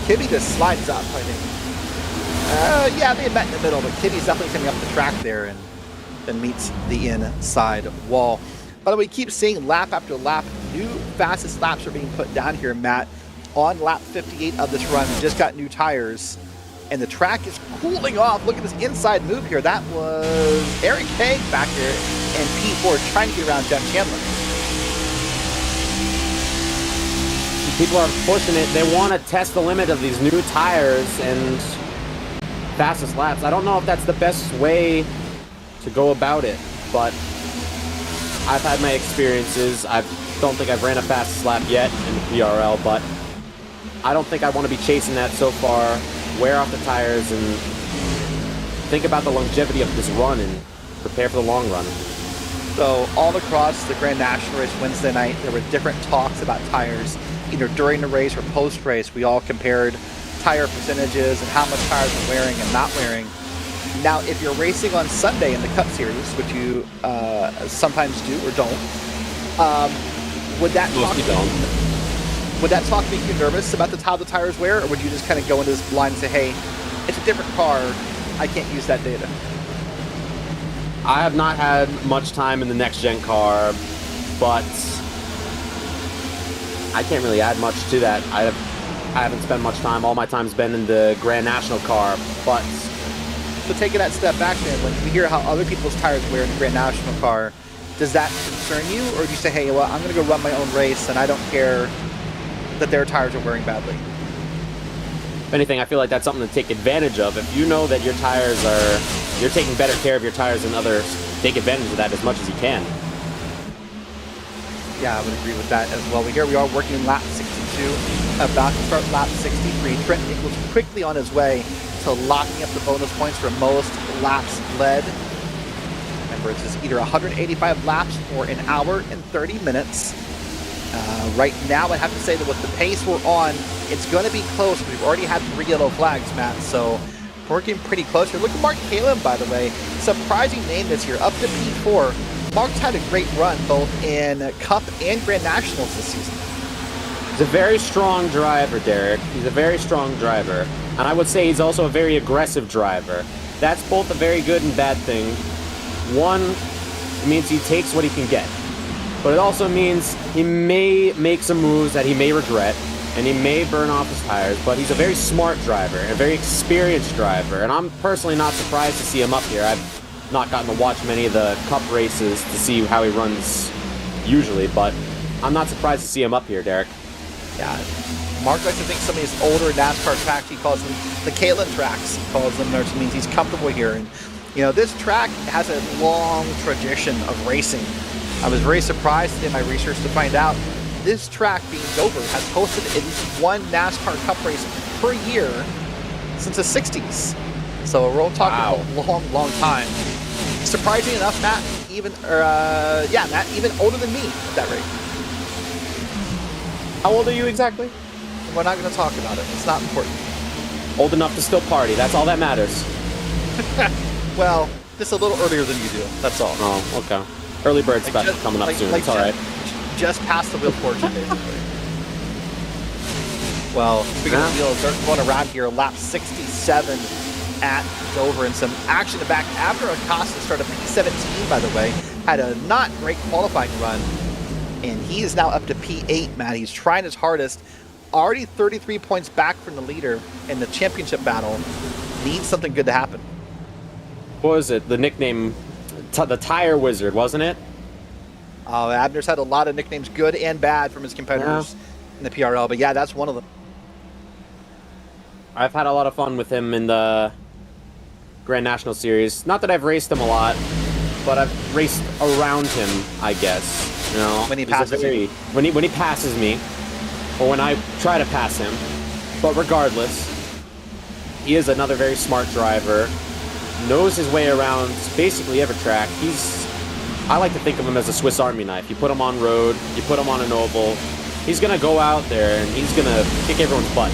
Speaker 6: Kibby just slides up, I think. Yeah, they met in the middle, but Kibby's definitely coming up the track there and then meets the inside wall. By the way, we keep seeing lap after lap. New fastest laps are being put down here, Matt. On lap 58 of this run, we just got new tires. And the track is cooling off. Look at this inside move here. That was Eric Haig back here and P4 trying to get around Jeff Chandler.
Speaker 7: People are pushing it. They want to test the limit of these new tires and fastest laps. I don't know if that's the best way to go about it, but I've had my experiences. I don't think I've ran a fastest lap yet in the PRL, but I don't think I want to be chasing that so far. Wear off the tires and think about the longevity of this run and prepare for the long run.
Speaker 6: So all across the Grand National race Wednesday night, there were different talks about tires, either during the race or post-race. We all compared tire percentages and how much tires we're wearing and not wearing. Now, if you're racing on Sunday in the Cup Series, which you sometimes do or don't, would that talk make you nervous about how the tires wear, or would you just kind of go into this blind and say, hey, it's a different car, I can't use that data?
Speaker 7: I have not had much time in the next-gen car, but I can't really add much to that. I haven't spent much time. All my time's been in the Grand National car, but...
Speaker 6: So taking that step back then, when you hear how other people's tires wear in the Grand National car, does that concern you, or do you say, hey, well, I'm going to go run my own race and I don't care that their tires are wearing badly?
Speaker 7: If anything, I feel like that's something to take advantage of. If you know that your tires are, you're taking better care of your tires than others, take advantage of that as much as you can.
Speaker 6: Yeah, I would agree with that as well. Here we are working in lap 62, about to start lap 63. Trent Nichols quickly on his way to locking up the bonus points for most laps led. Remember, it's just either 185 laps or an hour and 30 minutes. Right now, I have to say that with the pace we're on, it's going to be close. We've already had 3 yellow flags, Matt, so working pretty close here. Look at Mark Kalin, by the way. Surprising name this year, up to P4. Mark's had a great run both in Cup and Grand Nationals this season.
Speaker 7: He's a very strong driver, Derek. He's a very strong driver. And I would say he's also a very aggressive driver. That's both a very good and bad thing. One, it means he takes what he can get. But it also means he may make some moves that he may regret, and he may burn off his tires, but he's a very smart driver, a very experienced driver, and I'm personally not surprised to see him up here. I've not gotten to watch many of the Cup races to see how he runs usually, but I'm not surprised to see him up here, Derek.
Speaker 6: Yeah, Mark likes to think some of these older NASCAR tracks, he calls them the Kalin tracks, he calls them, which means he's comfortable here. And, you know, this track has a long tradition of racing. I was very surprised in my research to find out this track, being Dover, has hosted at least one NASCAR Cup race per year since the 60s. So we're talking a long, long time. Surprising enough, Matt, Matt, even older than me at that rate.
Speaker 7: How old are you exactly?
Speaker 6: We're not going to talk about it. It's not important.
Speaker 7: Old enough to still party. That's all that matters.
Speaker 6: Well, just a little earlier than you do. That's all.
Speaker 7: Oh, okay. Early bird special coming up soon. It's all right.
Speaker 6: Just past the wheel fortune, basically. Well, speaking of wheels, they're going around here, lap 67 at Dover, and some action to back after Acosta started P17, by the way. Had a not great qualifying run, and he is now up to P8, Matt. He's trying his hardest. Already 33 points back from the leader in the championship battle. Needs something good to happen.
Speaker 7: What was it? The nickname, the Tire Wizard, wasn't it?
Speaker 6: Abner's had a lot of nicknames, good and bad, from his competitors in the PRL, but yeah, that's one of them.
Speaker 7: I've had a lot of fun with him in the Grand National Series. Not that I've raced him a lot, but I've raced around him, I guess. You know,
Speaker 6: when he passes you.
Speaker 7: When he passes me, or when I try to pass him. But regardless, he is another very smart driver. Knows his way around basically every track. I like to think of him as a Swiss Army knife. You put him on road, you put him on an oval, he's going to go out there and he's going to kick everyone's butt.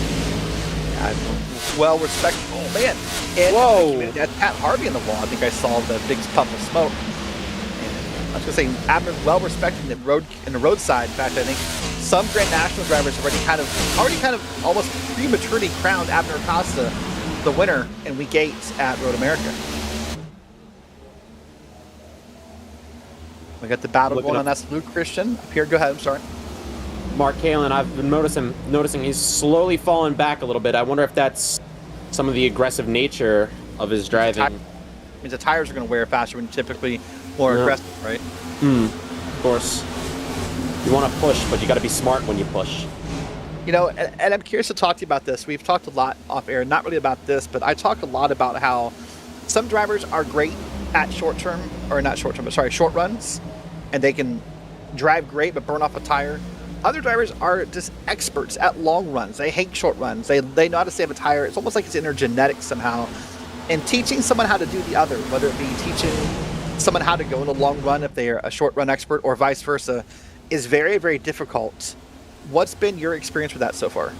Speaker 6: Well respected. Oh, man. And
Speaker 7: Whoa.
Speaker 6: that's Pat Harvey in the wall. I think I saw the big puff of smoke. And I was going to say, Abner, well respected in the roadside. In fact, I think some Grand National drivers already kind of almost prematurely crowned Abner Acosta the winner in week 8 at Road America. We got the battle going on. That's Luke Christian up here. Go ahead. I'm sorry.
Speaker 7: Mark Kalin, I've been noticing he's slowly falling back a little bit. I wonder if that's some of the aggressive nature of his driving.
Speaker 6: Means the tires are going to wear faster when you're typically more aggressive, right?
Speaker 7: Of course. You want to push, but you got to be smart when you push.
Speaker 6: You know, and I'm curious to talk to you about this. We've talked a lot off air, not really about this, but I talk a lot about how some drivers are great at short runs, and they can drive great but burn off a tire. Other drivers are just experts at long runs. They hate short runs. They know how to save a tire. It's almost like it's in their genetics somehow. And teaching someone how to do the other, whether it be teaching someone how to go in a long run if they are a short run expert or vice versa, is very, very difficult. What's been your experience with that so far?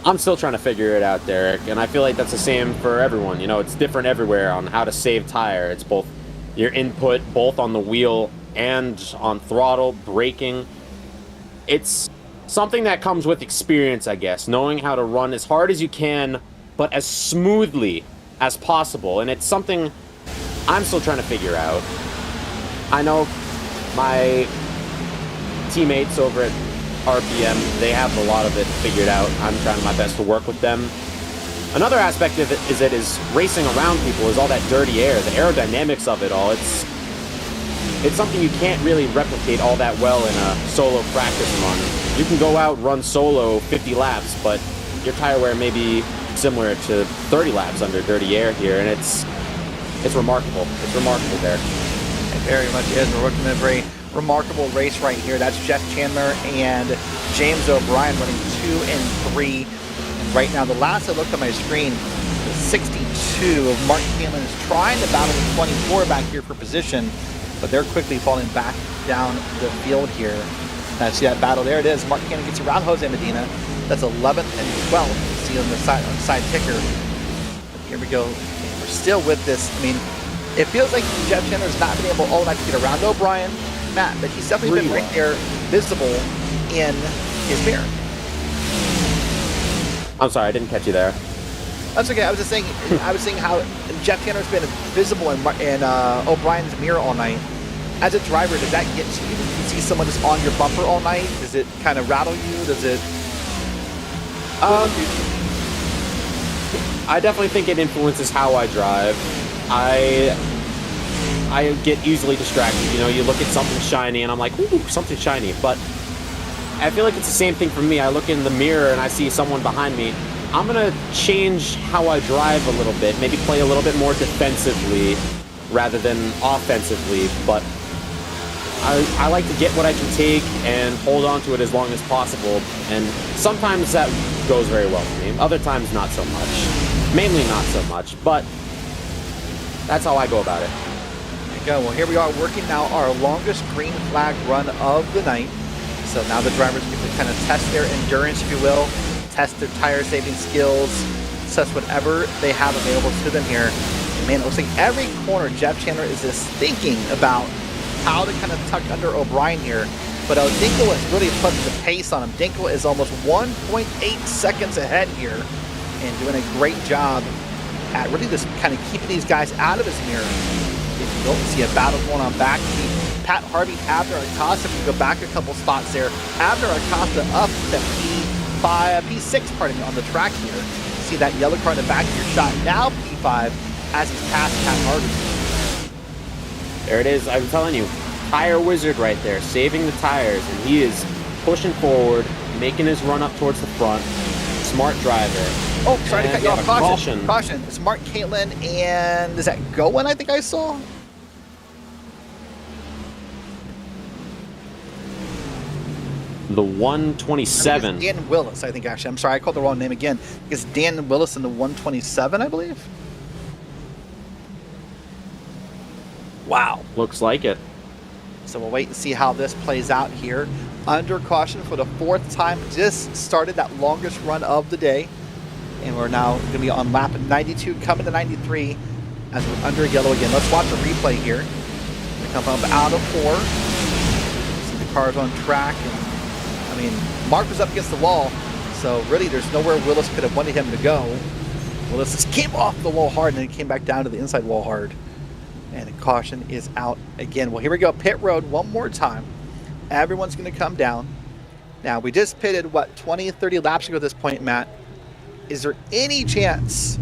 Speaker 7: I'm still trying to figure it out, Derek, and I feel like that's the same for everyone. You know, it's different everywhere on how to save tire. It's both your input, both on the wheel and on throttle, braking. It's something that comes with experience, I guess, knowing how to run as hard as you can, but as smoothly as possible. And it's something I'm still trying to figure out. I know my teammates over at RPM, they have a lot of it figured out. I'm trying my best to work with them. Another aspect of it is racing around people is all that dirty air, the aerodynamics of it all. It's something you can't really replicate all that well in a solo practice run. You can go out, run solo 50 laps, but your tire wear may be similar to 30 laps under dirty air here, and it's remarkable. It's remarkable there.
Speaker 6: It very much is. We're looking at a very remarkable race right here. That's Jeff Chandler and James O'Brien running 2 and 3. And right now, the last I looked on my screen, the 62 of Mark Kalin is trying to battle the 24 back here for position, but they're quickly falling back down the field here. Now see that battle there. It is. Mark Kalin gets around Jose Medina. That's 11th and 12th. See on the side ticker. Here we go. We're still with this. I mean, it feels like Jeff Chandler's not been able all night to get around O'Brien, Matt, but he's definitely been right there, visible in his mirror.
Speaker 7: I'm sorry, I didn't catch you there.
Speaker 6: That's okay. I was saying how Jeff Chandler's been visible in O'Brien's mirror all night. As a driver, does that get to you? Do you see someone that's on your bumper all night? Does it kind of rattle you? Does it?
Speaker 7: I definitely think it influences how I drive. I get easily distracted. You know, you look at something shiny and I'm like, ooh, something shiny. But I feel like it's the same thing for me. I look in the mirror and I see someone behind me. I'm going to change how I drive a little bit, maybe play a little bit more defensively rather than offensively. But I like to get what I can take and hold on to it as long as possible. And sometimes that goes very well for me. Other times, not so much. Mainly not so much. But that's how I go about it.
Speaker 6: There you go. Well, here we are working now our longest green flag run of the night. So now the drivers get to kind of test their endurance, if you will, test their tire saving skills, test whatever they have available to them here. And man, it looks like every corner Jeff Chandler is just thinking about how to kind of tuck under O'Brien here. But Dinkel is really putting the pace on him. Dinkel is almost 1.8 seconds ahead here and doing a great job at really just kind of keeping these guys out of his mirror. If you don't see a battle going on back, see Pat Harvey, Abner Acosta, if you go back a couple spots there, Abner Acosta up to P6 on the track here. See that yellow car in the back of your shot, now P5 as he's past Pat Harvey.
Speaker 7: There it is. I'm telling you, tire wizard right there, saving the tires, and he is pushing forward, making his run up towards the front. Smart driver.
Speaker 6: Oh, sorry to cut you off.
Speaker 7: Caution.
Speaker 6: Caution. It's Mark Caitlin, and is that Goen, I think I saw?
Speaker 7: The 127.
Speaker 6: Dan Willis, I think, actually. I'm sorry, I called the wrong name again. It's Dan Willis in the 127, I believe. Wow.
Speaker 7: Looks like it.
Speaker 6: So we'll wait and see how this plays out here. Under caution for the 4th time. Just started that longest run of the day. And we're now going to be on lap 92, coming to 93 as we're under yellow again. Let's watch the replay here. They come up out of 4. See the cars on track. And, I mean, Mark was up against the wall. So really, there's nowhere Willis could have wanted him to go. Willis just came off the wall hard and then came back down to the inside wall hard. And caution is out again. Well, here we go. Pit road one more time. Everyone's going to come down. Now, we just pitted, what, 20, 30 laps ago at this point, Matt. Is there any chance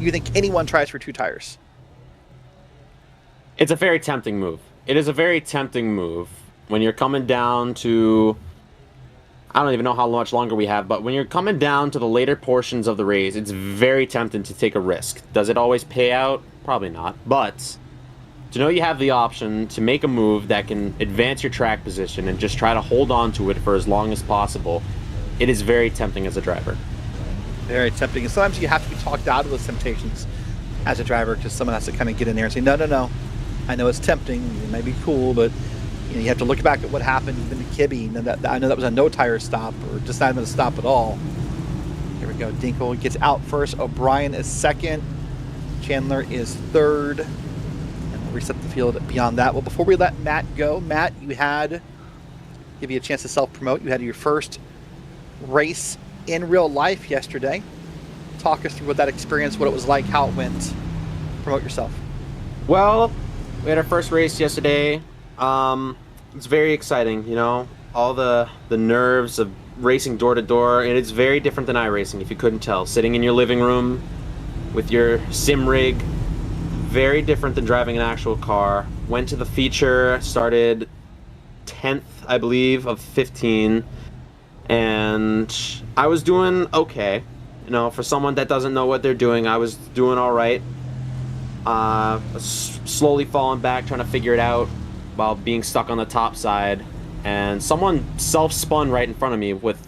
Speaker 6: you think anyone tries for 2 tires?
Speaker 7: It's a very tempting move. It is a very tempting move when you're coming down to... I don't even know how much longer we have, but when you're coming down to the later portions of the race, it's very tempting to take a risk. Does it always pay out? Probably not. But to know you have the option to make a move that can advance your track position and just try to hold on to it for as long as possible, it is very tempting as a driver. Very
Speaker 6: tempting. And sometimes you have to be talked out of those temptations as a driver because someone has to kind of get in there and say, no, no, no. I know it's tempting. It may be cool, but you have to look back at what happened even to Kibbe. I know that was a no-tire stop or just not even a stop at all. Here we go. Dinkle gets out first. O'Brien is second. Chandler is third. And we'll reset the field beyond that. Well, before we let Matt go, Matt, give you a chance to self-promote. You had your first race in real life yesterday. Talk us through what that experience, what it was like, how it went. Promote yourself.
Speaker 7: Well, we had our first race yesterday. It's very exciting, you know, all the nerves of racing door to door, and it's very different than iRacing, if you couldn't tell. Sitting in your living room with your sim rig, very different than driving an actual car. Went to the feature, started 10th, I believe, of 15, and I was doing okay. You know, for someone that doesn't know what they're doing, I was doing all right. Slowly falling back, trying to figure it out while being stuck on the top side, and someone self-spun right in front of me. With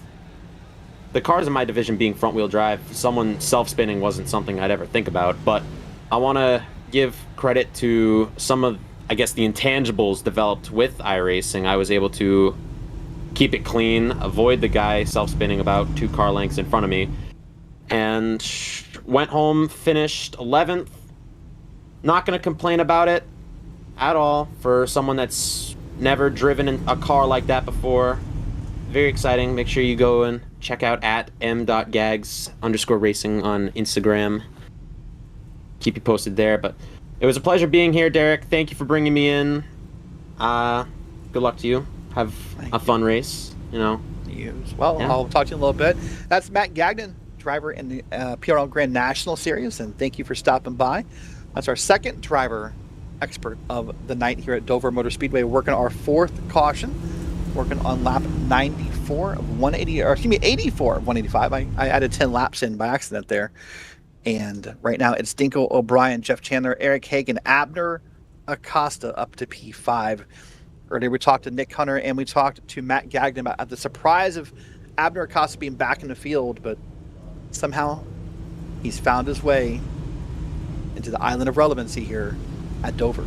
Speaker 7: the cars in my division being front-wheel drive, someone self-spinning wasn't something I'd ever think about, but I want to give credit to some of, I guess, the intangibles developed with iRacing. I was able to keep it clean, avoid the guy self-spinning about 2 car lengths in front of me, and went home, finished 11th. Not going to complain about it at all for someone that's never driven in a car like that before. Very exciting. Make sure you go and check out at m.gags_racing on Instagram. Keep you posted there. But it was a pleasure being here, Derek. Thank you for bringing me in. Good luck to you. Have a fun race, you know.
Speaker 6: You as well. Yeah. I'll talk to you in a little bit. That's Matt Gagnon, driver in the PRL Grand National Series, and thank you for stopping by. That's our second driver expert of the night here at Dover Motor Speedway, working our 4th caution, working on lap 94 of 180, or excuse me, 84 of 185. I added 10 laps in by accident there. And right now it's Dinkle, O'Brien, Jeff Chandler, Eric Hagan, Abner Acosta up to P5. Earlier we talked to Nick Hunter and we talked to Matt Gagnon about the surprise of Abner Acosta being back in the field, but somehow he's found his way into the island of relevancy here at Dover.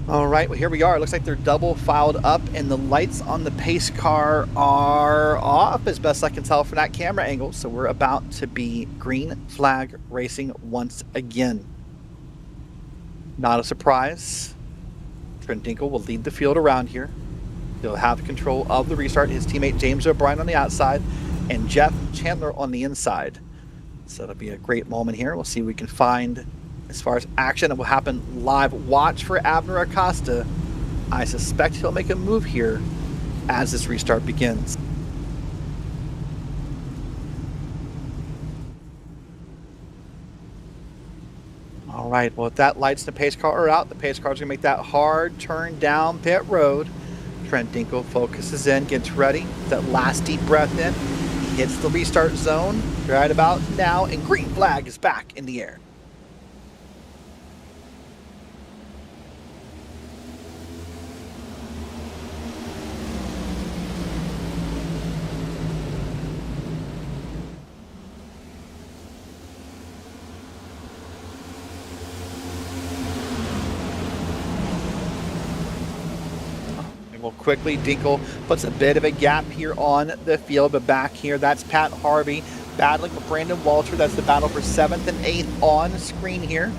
Speaker 6: All right, well, here we are. It looks like they're double filed up, and the lights on the pace car are off, as best I can tell from that camera angle. So we're about to be green flag racing once again. Not a surprise. Trent Dinkle will lead the field around here. He'll have control of the restart. His teammate James O'Brien on the outside, and Jeff Chandler on the inside. So it'll be a great moment here. We'll see what we can find as far as action. It will happen live. Watch for Abner Acosta. I suspect he'll make a move here as this restart begins. All right, well, if that lights the pace car are out, the pace car's gonna make that hard turn down pit road. Trent Dinkle focuses in, gets ready. That last deep breath in. Hits the restart zone right about now, and green flag is back in the air. Well, quickly, Dinkle puts a bit of a gap here on the field, but back here, that's Pat Harvey battling with Brandon Walter. That's the battle for 7th and 8th on screen here.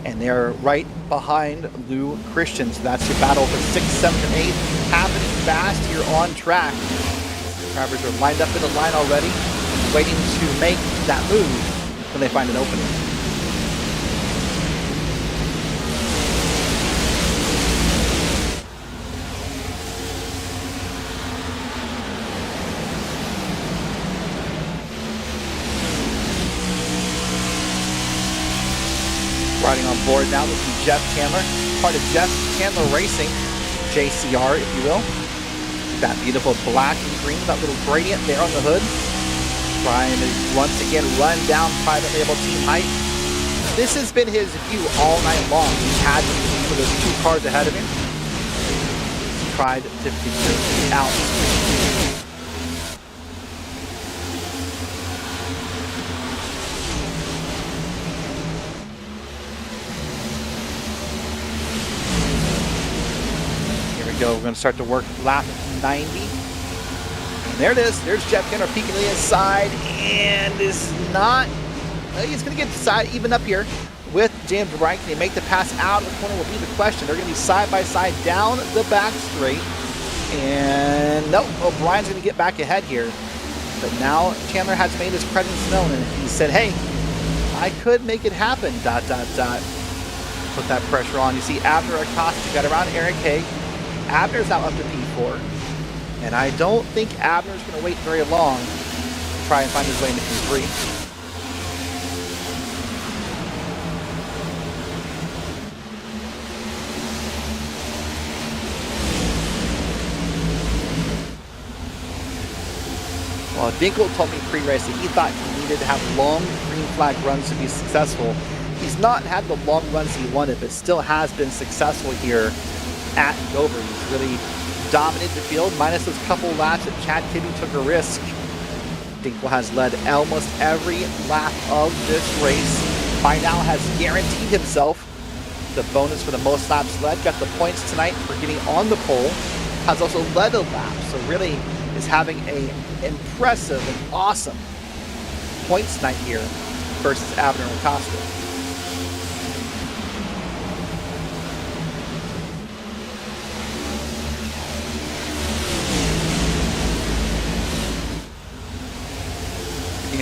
Speaker 6: And they're right behind Lou Christian. So that's your battle for 6th, 7th, and 8th. Happening fast here on track. Drivers are lined up in the line already, waiting to make that move when they find an opening. Riding on board now, this is Jeff Chandler, part of Jeff Chandler Racing, JCR if you will. That beautiful black and green, that little gradient there on the hood. Trying to once again run down private label team height. This has been his view all night long. He's had to compete for those 2 cars ahead of him. He's tried to figure it out. Go. We're going to start to work lap 90. And there it is. There's Jeff Kenner peeking to the inside, and is not. He's going to get side even up here with James Wright. Can he make the pass out of the corner? Will be the question. They're going to be side by side down the back straight, and no, O'Brien's going to get back ahead here. But now Chandler has made his presence known, and he said, "Hey, I could make it happen." ... Put that pressure on. You see, after Acosta got around Eric Haig. Abner's now up to P4, and I don't think Abner's going to wait very long to try and find his way into P3. Well, Dinkle told me pre-race that he thought he needed to have long green flag runs to be successful. He's not had the long runs he wanted, but still has been successful here at Dover. He's really dominated the field, minus those couple laps that Chad Kibbe took a risk. Dinkle has led almost every lap of this race. By now has guaranteed himself the bonus for the most laps led. Got the points tonight for getting on the pole. Has also led a lap, so really is having a impressive and awesome points night here versus Abner Acosta.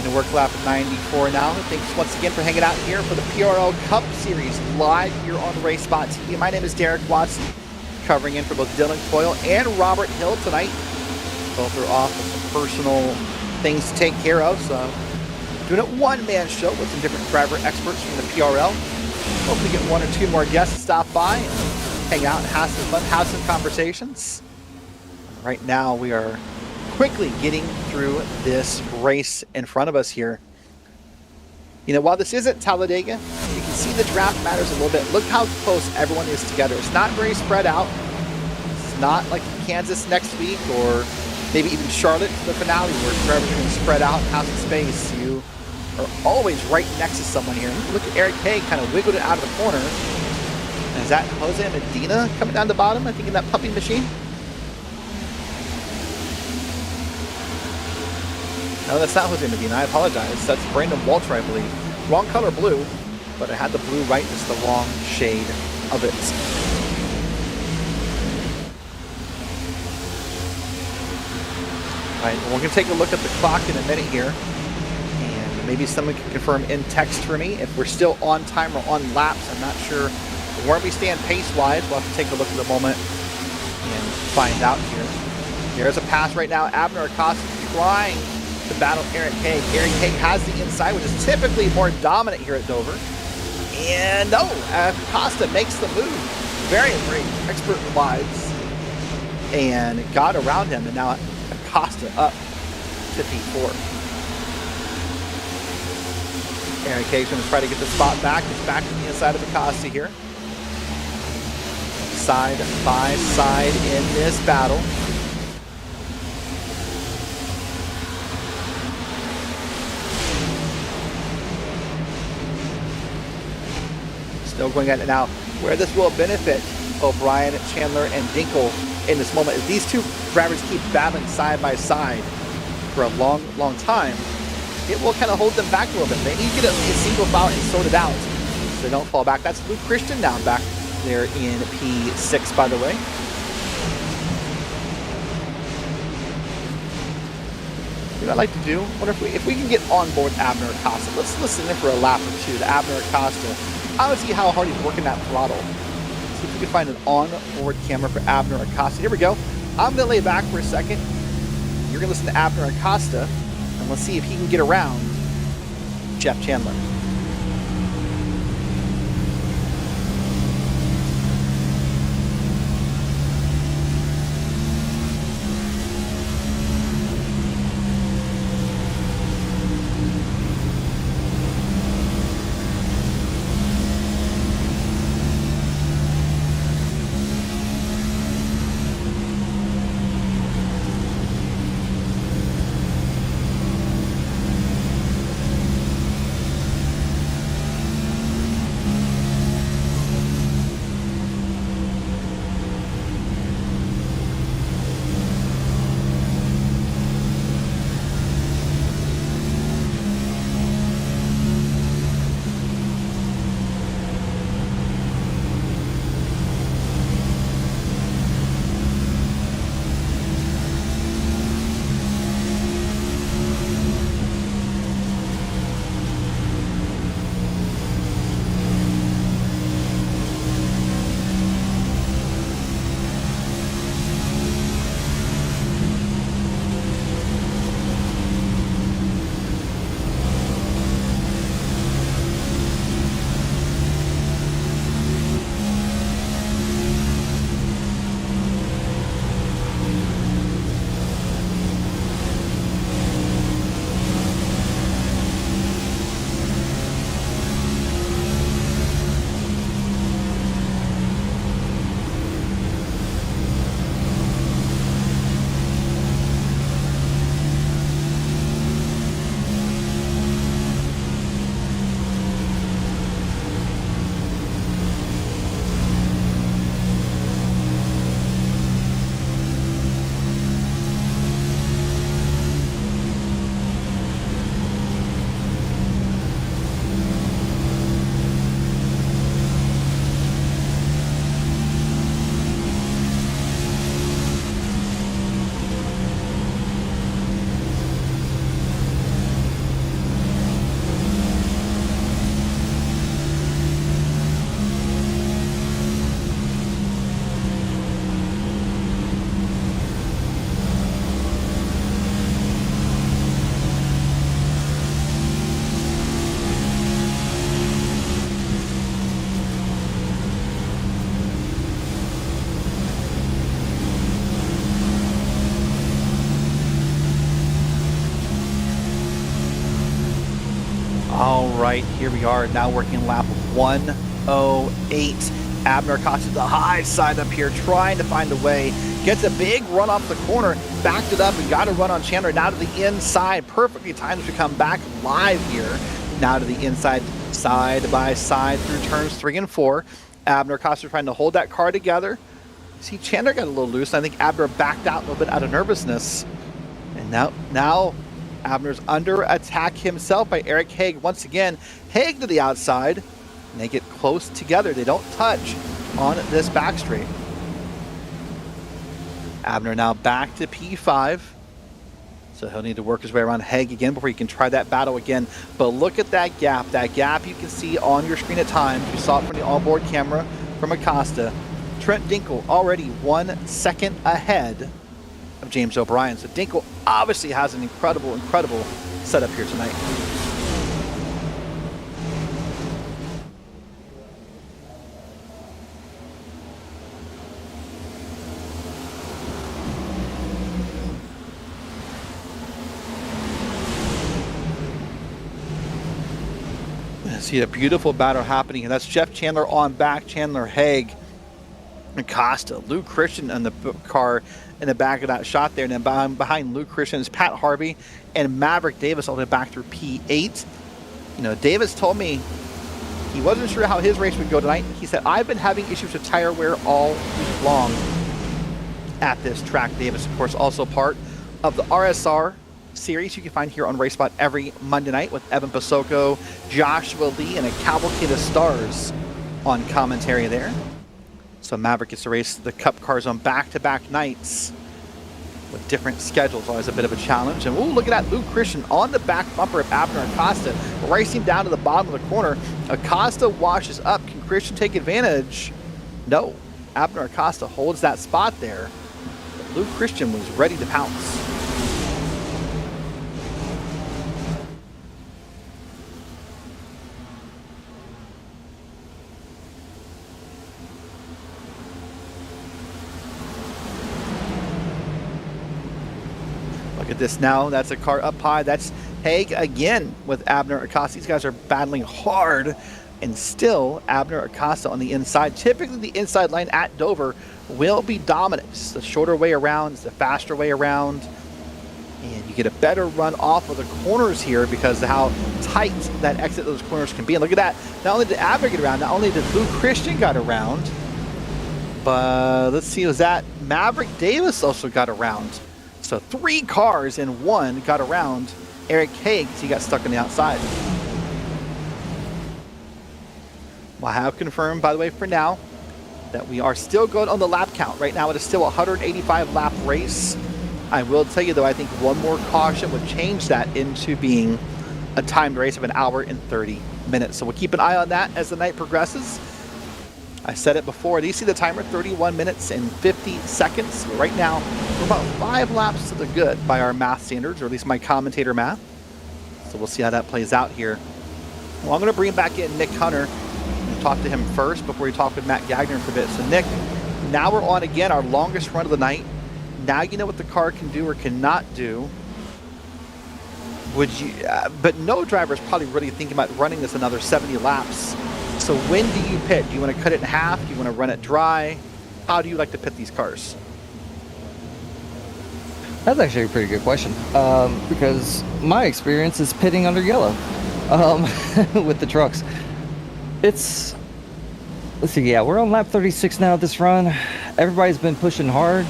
Speaker 6: To work lap 94 now. Thanks once again for hanging out here for the PRL Cup Series live here on RaceSpotTV. My name is Derek Watson, covering in for both Dylan Coyle and Robert Hill tonight. Both are off with some personal things to take care of, so doing a one-man show with some different driver experts from the PRL. Hopefully get 1 or 2 more guests to stop by and hang out and have some fun, have some conversations. Right now we are quickly getting through this race in front of us here. You know, while this isn't Talladega, you can see the draft matters a little bit. Look how close everyone is together. It's not very spread out. It's not like Kansas next week or maybe even Charlotte for the finale where drivers are going to spread out and have some space. You are always right next to someone here. Look at Eric Haig kind of wiggled it out of the corner. And is that Jose Medina coming down the bottom, I think, in that pumping machine? No, that's not Jose Medina. I apologize. That's Brandon Walter, I believe. Wrong color blue, but I had the blue right, just the wrong shade of it. All right, we're going to take a look at the clock in a minute here, and maybe someone can confirm in text for me if we're still on time or on laps. I'm not sure where we stand pace-wise. We'll have to take a look at the moment and find out here. There's a pass right now. Abner Acosta trying to battle Eric Haig. Eric Haig has the inside, which is typically more dominant here at Dover. And no, Acosta makes the move. Very, very expert-wise. And got around him, and now Acosta up to P4. Eric Haig's going to try to get the spot back. It's back to the inside of Acosta here. Side by side in this battle. Still going at it now. Where this will benefit O'Brien, Chandler, and Dinkle in this moment. If these two drivers keep battling side by side for a long, long time, it will kind of hold them back a little bit. They need to get a single file and sort it out so they don't fall back. That's Luke Christian now back there in P6, by the way. What I'd like to do, wonder if we can get on board Abner Acosta. Let's listen in for a lap or two to Abner Acosta. I want to see how hard he's working that throttle. See if we can find an on-board camera for Abner Acosta. Here we go. I'm going to lay back for a second. You're going to listen to Abner Acosta, and let's see if he can get around Jeff Chandler. All right, here we are now working lap 108. Abner Acosta to the high side up here, trying to find a way. Gets a big run off the corner, backed it up, and got a run on Chandler. Now to the inside, perfectly timed to come back live here. Now to the inside, side by side through turns 3 and 4. Abner Acosta trying to hold that car together. See, Chandler got a little loose, and I think Abner backed out a little bit out of nervousness. And now Abner's under attack himself by Eric Haig. Once again, Haig to the outside, and they get close together. They don't touch on this back straight. Abner now back to P5. So he'll need to work his way around Haig again before he can try that battle again. But look at that gap. That gap you can see on your screen at times. You saw it from the onboard camera from Acosta. Trent Dinkle already 1 second ahead of James O'Brien. So Dinkle obviously has an incredible setup here tonight. See a beautiful battle happening, and that's Jeff Chandler on back, Chandler Haig, Acosta, Luke Christian in the car in the back of that shot there, and then behind Luke Christian is Pat Harvey and Maverick Davis all the way back through P8. You know, Davis told me He wasn't sure how his race would go tonight. He said, I've been having issues with tire wear all week long at this track. Davis, of course, also part of the RSR series you can find here on RaceSpot every Monday night with Evan Pasoko, Joshua Lee, and a cavalcade of stars on commentary there. So Maverick gets to race the Cup cars on back-to-back nights with different schedules. Always a bit of a challenge. And look at that, Luke Christian on the back bumper of Abner Acosta, racing down to the bottom of the corner. Acosta washes up. Can Christian take advantage? No. Abner Acosta holds that spot there. But Luke Christian was ready to pounce. Look at this now. That's a car up high. That's Haig again with Abner Acosta. These guys are battling hard, and still Abner Acosta on the inside. Typically the inside line at Dover will be dominant. It's the shorter way around. It's the faster way around. And you get a better run off of the corners here because of how tight that exit of those corners can be. And look at that. Not only did Abner get around, not only did Luke Christian got around, but let's see, was that Maverick Davis also got around. So 3 cars in 1 got around Eric Haig. He got stuck on the outside. Well, I have confirmed, by the way, for now, that we are still good on the lap count. Right now it is still a 185 lap race. I will tell you though, I think one more caution would change that into being a timed race of 1 hour and 30 minutes. So we'll keep an eye on that as the night progresses. I said it before, do you see the timer? 31 minutes and 50 seconds. Right now, we're about 5 laps to the good by our math standards, or at least my commentator math. So we'll see how that plays out here. Well, I'm going to bring back in Nick Hunter and talk to him first before we talk with Matt Gagner for a bit. So Nick, now we're on again, our longest run of the night. Now you know what the car can do or cannot do. Would you? But no driver is probably really thinking about running this another 70 laps. So when do you pit? Do you want to cut it in half? Do you want to run it dry? How do you like to pit these cars?
Speaker 1: That's actually a pretty good question, because my experience is pitting under yellow with the trucks. Let's see, yeah, we're on lap 36 now this run. Everybody's been pushing hard.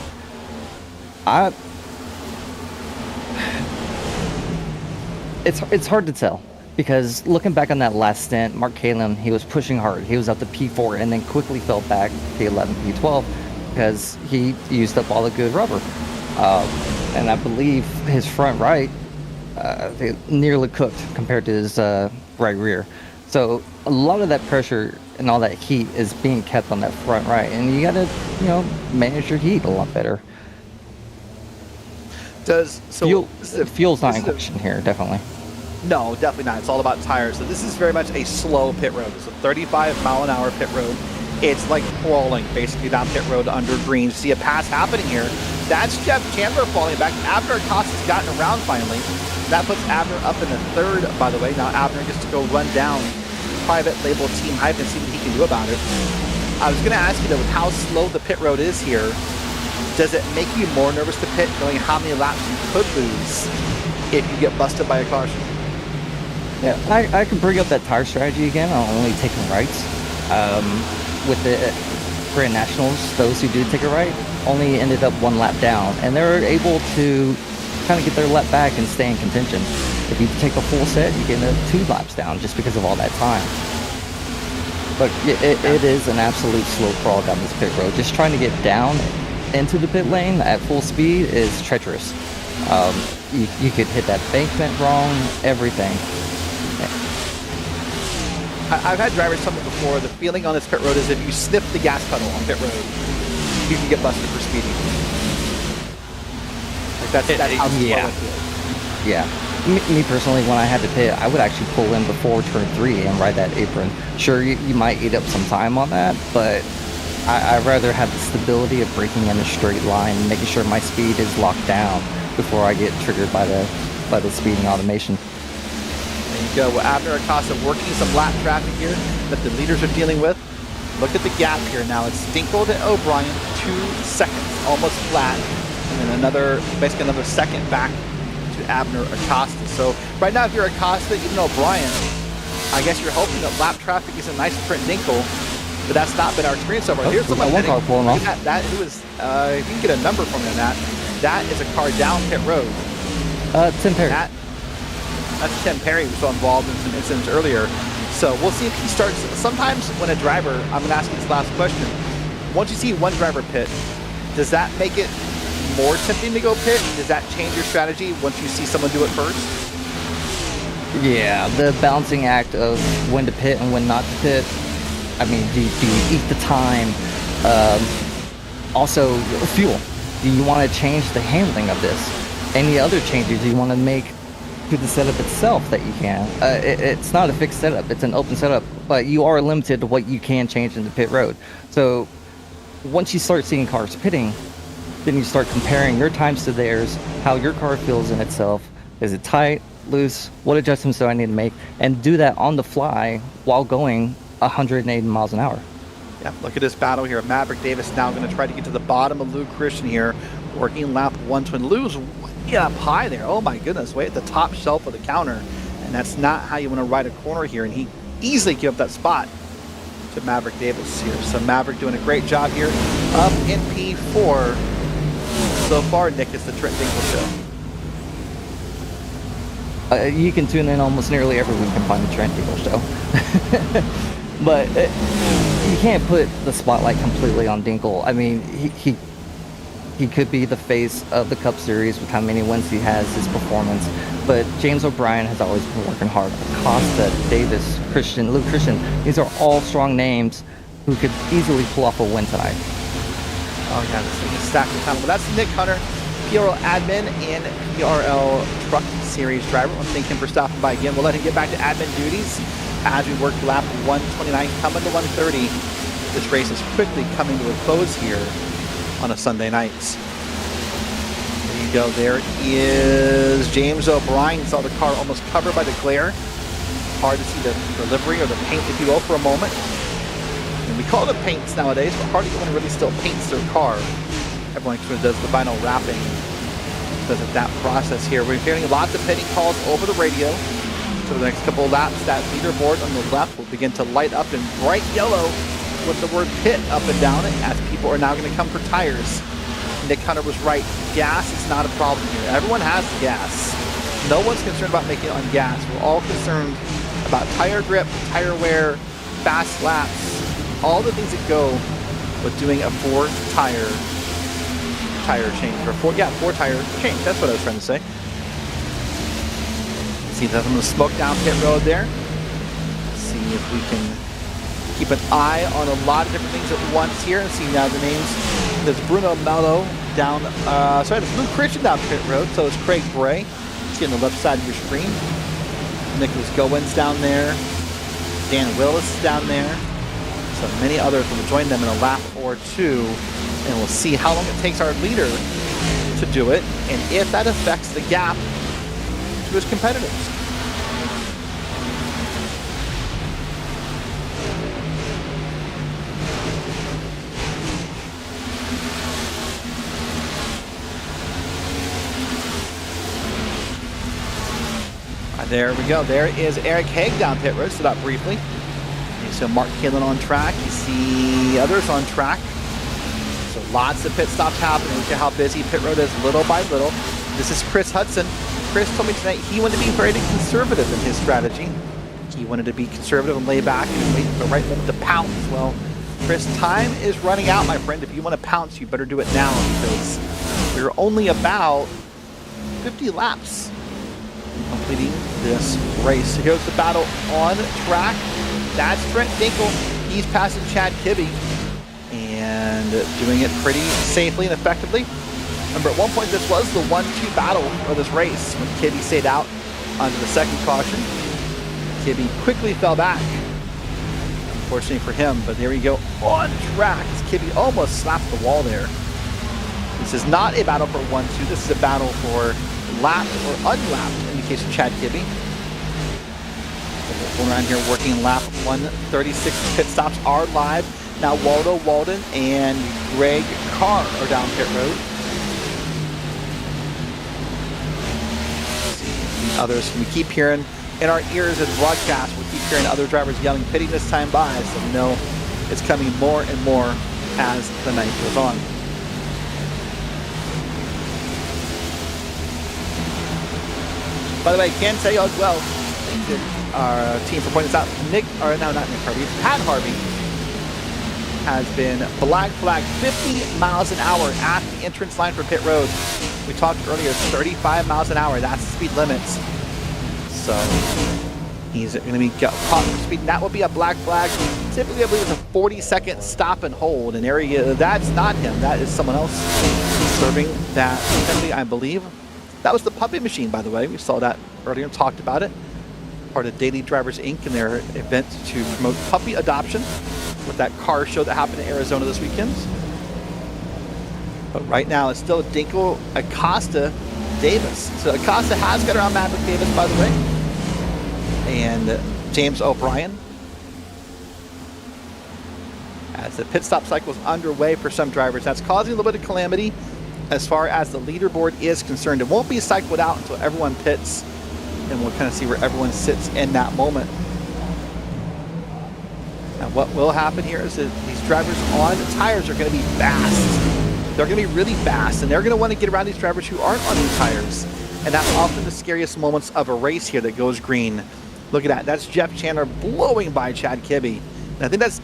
Speaker 1: It's hard to tell. Because looking back on that last stint, Mark Kalin, he was pushing hard. He was up to P4 and then quickly fell back P11, P12 because he used up all the good rubber. And I believe his front right nearly cooked compared to his right rear. So a lot of that pressure and all that heat is being kept on that front right. And you got to, manage your heat a lot better. Fuel's not in question here, definitely.
Speaker 6: No, definitely not. It's all about tires. So this is very much a slow pit road. It's a 35-mile-an-hour pit road. It's like crawling basically down pit road under green. See a pass happening here. That's Jeff Chandler falling back. Abner Acosta's gotten around finally. That puts Abner up in the 3rd, by the way. Now Abner gets to go run down private label team hype and see what he can do about it. I was going to ask you though, with how slow the pit road is here, does it make you more nervous to pit knowing how many laps you could lose if you get busted by a caution?
Speaker 1: Yeah, I can bring up that tire strategy again on only taking rights. With the Grand Nationals, those who did take a right only ended up 1 lap down, and they're able to kind of get their lap back and stay in contention. If you take a full set, you get 2 laps down just because of all that time. But it is an absolute slow crawl down this pit road. Just trying to get down into the pit lane at full speed is treacherous. You could hit that bankment wrong, everything.
Speaker 6: I've had drivers tell me before, the feeling on this pit road is if you sniff the gas pedal on pit road, you can get busted for speeding. Like that's how slow it feels. Yeah.
Speaker 1: Me personally, when I had to pit, I would actually pull in before turn 3 and ride that apron. Sure, you might eat up some time on that, but I'd rather have the stability of braking in a straight line and making sure my speed is locked down before I get triggered by the speeding automation.
Speaker 6: There you go. Well, Abner Acosta working some lap traffic here that the leaders are dealing with. Look at the gap here now. It's Dinkel to O'Brien, 2 seconds, almost flat. And then basically another second back to Abner Acosta. So right now, if you're Acosta, even O'Brien, I guess you're hoping that lap traffic is a nice Trent Dinkle, but that's not been our experience so far. Here's
Speaker 1: we got
Speaker 6: someone
Speaker 1: one car pulling off.
Speaker 6: that who is, if you can get a number from him, that is a car down pit road.
Speaker 1: Tim Perry.
Speaker 6: That's Tim Perry, who was involved in some incidents earlier. So we'll see if he starts. Sometimes when a driver, I'm going to ask you this last question. Once you see one driver pit, does that make it more tempting to go pit? Does that change your strategy once you see someone do it first?
Speaker 1: Yeah, the balancing act of when to pit and when not to pit. I mean, do you eat the time? Also, fuel. Do you want to change the handling of this? Any other changes you want to make to the setup itself that you can? It's not a fixed setup. It's an open setup, but you are limited to what you can change in the pit road. So once you start seeing cars pitting, then you start comparing your times to theirs, how your car feels in itself. Is it tight, loose? What adjustments do I need to make? And do that on the fly while going 180 miles an hour.
Speaker 6: Yeah, look at this battle here. Maverick Davis now going to try to get to the bottom of Lou Christian here, working lap 120. Lou's way up high there. Oh my goodness, way at the top shelf of the counter. And that's not how you want to ride a corner here. And he easily gave up that spot to Maverick Davis here. So Maverick doing a great job here. Up in P4. So far, Nick, it's the Trent Dinkle show.
Speaker 1: You can tune in almost nearly every week and find the Trent Dinkle show. But you can't put the spotlight completely on Dinkle. I mean, he could be the face of the Cup Series with how many wins he has, his performance. But James O'Brien has always been working hard. Costa, Davis, Christian, Luke Christian, these are all strong names who could easily pull off a win tonight.
Speaker 6: Oh yeah, this thing is stacked with talent. Well, that's Nick Hunter, PRL admin and PRL Truck Series driver. I want to thank him for stopping by again. We'll let him get back to admin duties as we work lap 129, coming to 130. This race is quickly coming to a close here on a Sunday night. There you go. There is James O'Brien. Saw the car almost covered by the glare. Hard to see the livery or the paint, if you will, for a moment. And we call it paints nowadays, but hardly anyone really still paints their car. Everyone sort of does the vinyl wrapping. Does it that process here. We're hearing lots of pitting calls over the radio. So the next couple of laps, that leaderboard on the left will begin to light up in bright yellow with the word pit up and down it, as people are now going to come for tires. Nick Hunter was right. Gas is not a problem here. Everyone has gas. No one's concerned about making it on gas. We're all concerned about tire grip, tire wear, fast laps, all the things that go with doing a four tire change, or four tire change. That's what I was trying to say. See that I'm going to smoke down pit road there. See if we can keep an eye on a lot of different things at once here. And see now the names. There's Bruno Mello down, sorry, there's Luke Christian down pit road. So is Craig Bray. See on the left side of your screen. Nicholas Goins down there. Dan Willis down there. So many others will join them in a lap or two. And we'll see how long it takes our leader to do it, and if that affects the gap to his competitors. There we go. There is Eric Haig down pit road. Stood up briefly. You see Mark Kalin on track. You see others on track. So lots of pit stops happening. Look at how busy pit road is little by little. This is Chris Hudson. Chris told me tonight he wanted to be very conservative in his strategy. He wanted to be conservative and lay back and wait for the right moment to pounce. Well, Chris, time is running out, my friend. If you want to pounce, you better do it now, because we're only about 50 laps completing this race. So here's the battle on track. That's Trent Dinkle. He's passing Chad Kibbe and doing it pretty safely and effectively. Remember, at one point this was the 1-2 battle of this race when Kibbe stayed out under the second caution. Kibbe quickly fell back, unfortunately for him, but there we go on track as Kibbe almost slapped the wall there. This is not a battle for 1-2. This is a battle for lapped or unlapped in the case of Chad Kibbe. Going around here working lap 136. Pit stops are live. Now Waldo Walden and Greg Carr are down pit road. Others we keep hearing in our ears as broadcast. We keep hearing other drivers yelling pitting this time by, so we know it's coming more and more as the night goes on. By the way, I can tell you as well, thank you, our team for pointing this out. Pat Harvey has been flagged 50 miles an hour at the entrance line for pit road. We talked earlier, 35 miles an hour, that's the speed limits. So he's going to be caught for speed. That would be a black flag. Typically, I believe it's a 40-second stop and hold. An area that's not him. That is someone else serving that penalty, I believe. That was the puppy machine, by the way. We saw that earlier and talked about it. Part of Daily Drivers Inc. and their event to promote puppy adoption with that car show that happened in Arizona this weekend. But right now, it's still Dinkel, Acosta, Davis. So Acosta has got around Maverick Davis, by the way. And James O'Brien. As the pit stop cycle is underway for some drivers, that's causing a little bit of calamity as far as the leaderboard is concerned. It won't be cycled out until everyone pits, and we'll kind of see where everyone sits in that moment. And what will happen here is that these drivers on the tires are going to be fast. They're going to be really fast, and they're going to want to get around these drivers who aren't on these tires. And that's often the scariest moments of a race here that goes green. Look at that. That's Jeff Chandler blowing by Chad Kibbe. And I think that's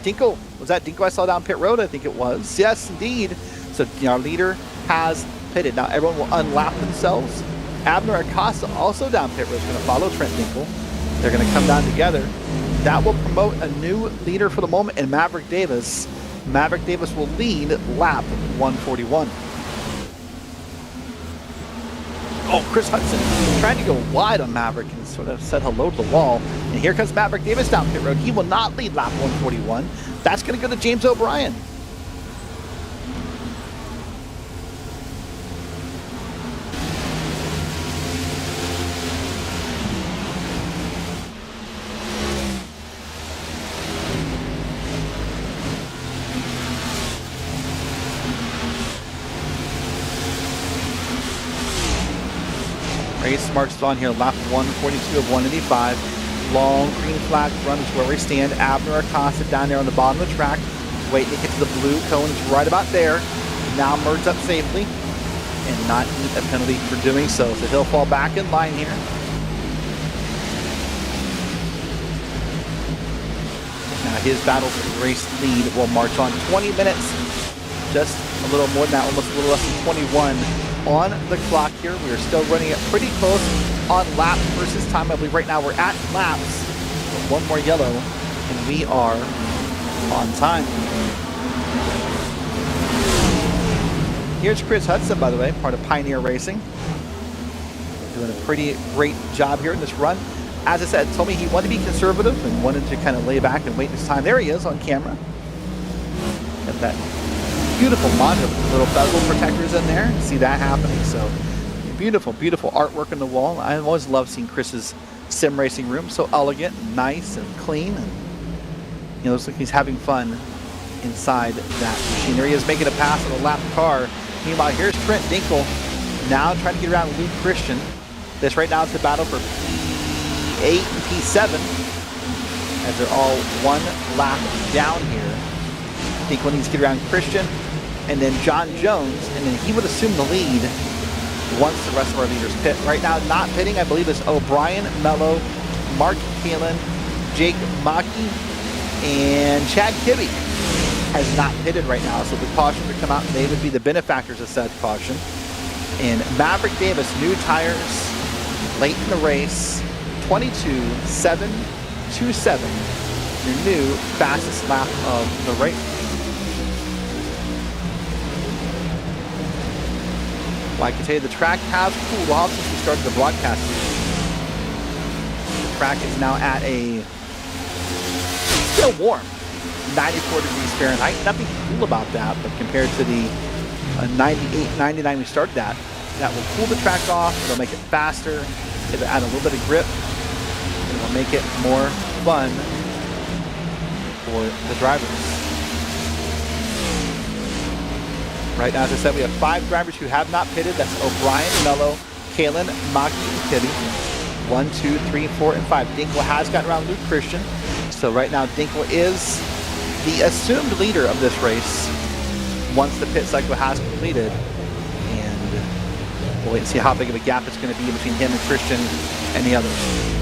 Speaker 6: Dinkel. Was that Dinkel I saw down pit road? I think it was. Yes, indeed. So our leader has pitted. Now everyone will unlap themselves. Abner Acosta also down pit road is going to follow Trent Dinkel. They're going to come down together. That will promote a new leader for the moment in Maverick Davis. Maverick Davis will lead lap 141. Oh, Chris Hudson trying to go wide on Maverick and sort of said hello to the wall. And here comes Maverick Davis down pit road. He will not lead lap 141. That's going to go to James O'Brien. Race marches on here, lap 142 of 185. Long green flag run is where we stand. Abner Acosta down there on the bottom of the track, waiting to get to the blue cone. It's right about there. Now merged up safely and not eat a penalty for doing so. So he'll fall back in line here. Now his battle for the race lead will march on 20 minutes. Just a little more than that, almost a little less than 21 on the clock here. We are still running it pretty close on laps versus time. I believe right now we're at laps. But one more yellow and we are on time. Here's Chris Hudson, by the way, part of Pioneer Racing. Doing a pretty great job here in this run. As I said, told me he wanted to be conservative and wanted to kind of lay back and wait his time. There he is on camera. Got that beautiful module, little bezel protectors in there. See that happening. So beautiful, beautiful artwork on the wall. I always love seeing Chris's sim racing room. So elegant, and nice, and clean. And looks like he's having fun inside that machine. There he is making a pass on a lap car. Meanwhile, here's Trent Dinkel now trying to get around Luke Christian. This right now is the battle for P8 and P7 as they're all one lap down here. Dinkel needs to get around Christian and then John Jones, and then he would assume the lead once the rest of our leaders pit. Right now, not pitting, I believe, is O'Brien, Mello, Mark Kalin, Jake Maki, and Chad Kibbe has not pitted right now, so the caution would come out, and they would be the benefactors of said caution. And Maverick Davis, new tires, late in the race, 22.727, your new fastest lap of the race. Well, I can tell you the track has cooled off since we started the broadcast. The track is now at a still warm 94 degrees Fahrenheit. Nothing cool about that, but compared to the 98, 99 we started at, that will cool the track off. It'll make it faster. It'll add a little bit of grip. And it'll make it more fun for the drivers. Right now, as I said, we have 5 drivers who have not pitted. That's O'Brien, Mello, Kalin, Maki, and Kibbe. 1, 2, 3, 4, and 5. Dinkle has gotten around Luke Christian. So right now, Dinkle is the assumed leader of this race once the pit cycle has completed. And we'll wait and see how big of a gap it's going to be between him and Christian and the others.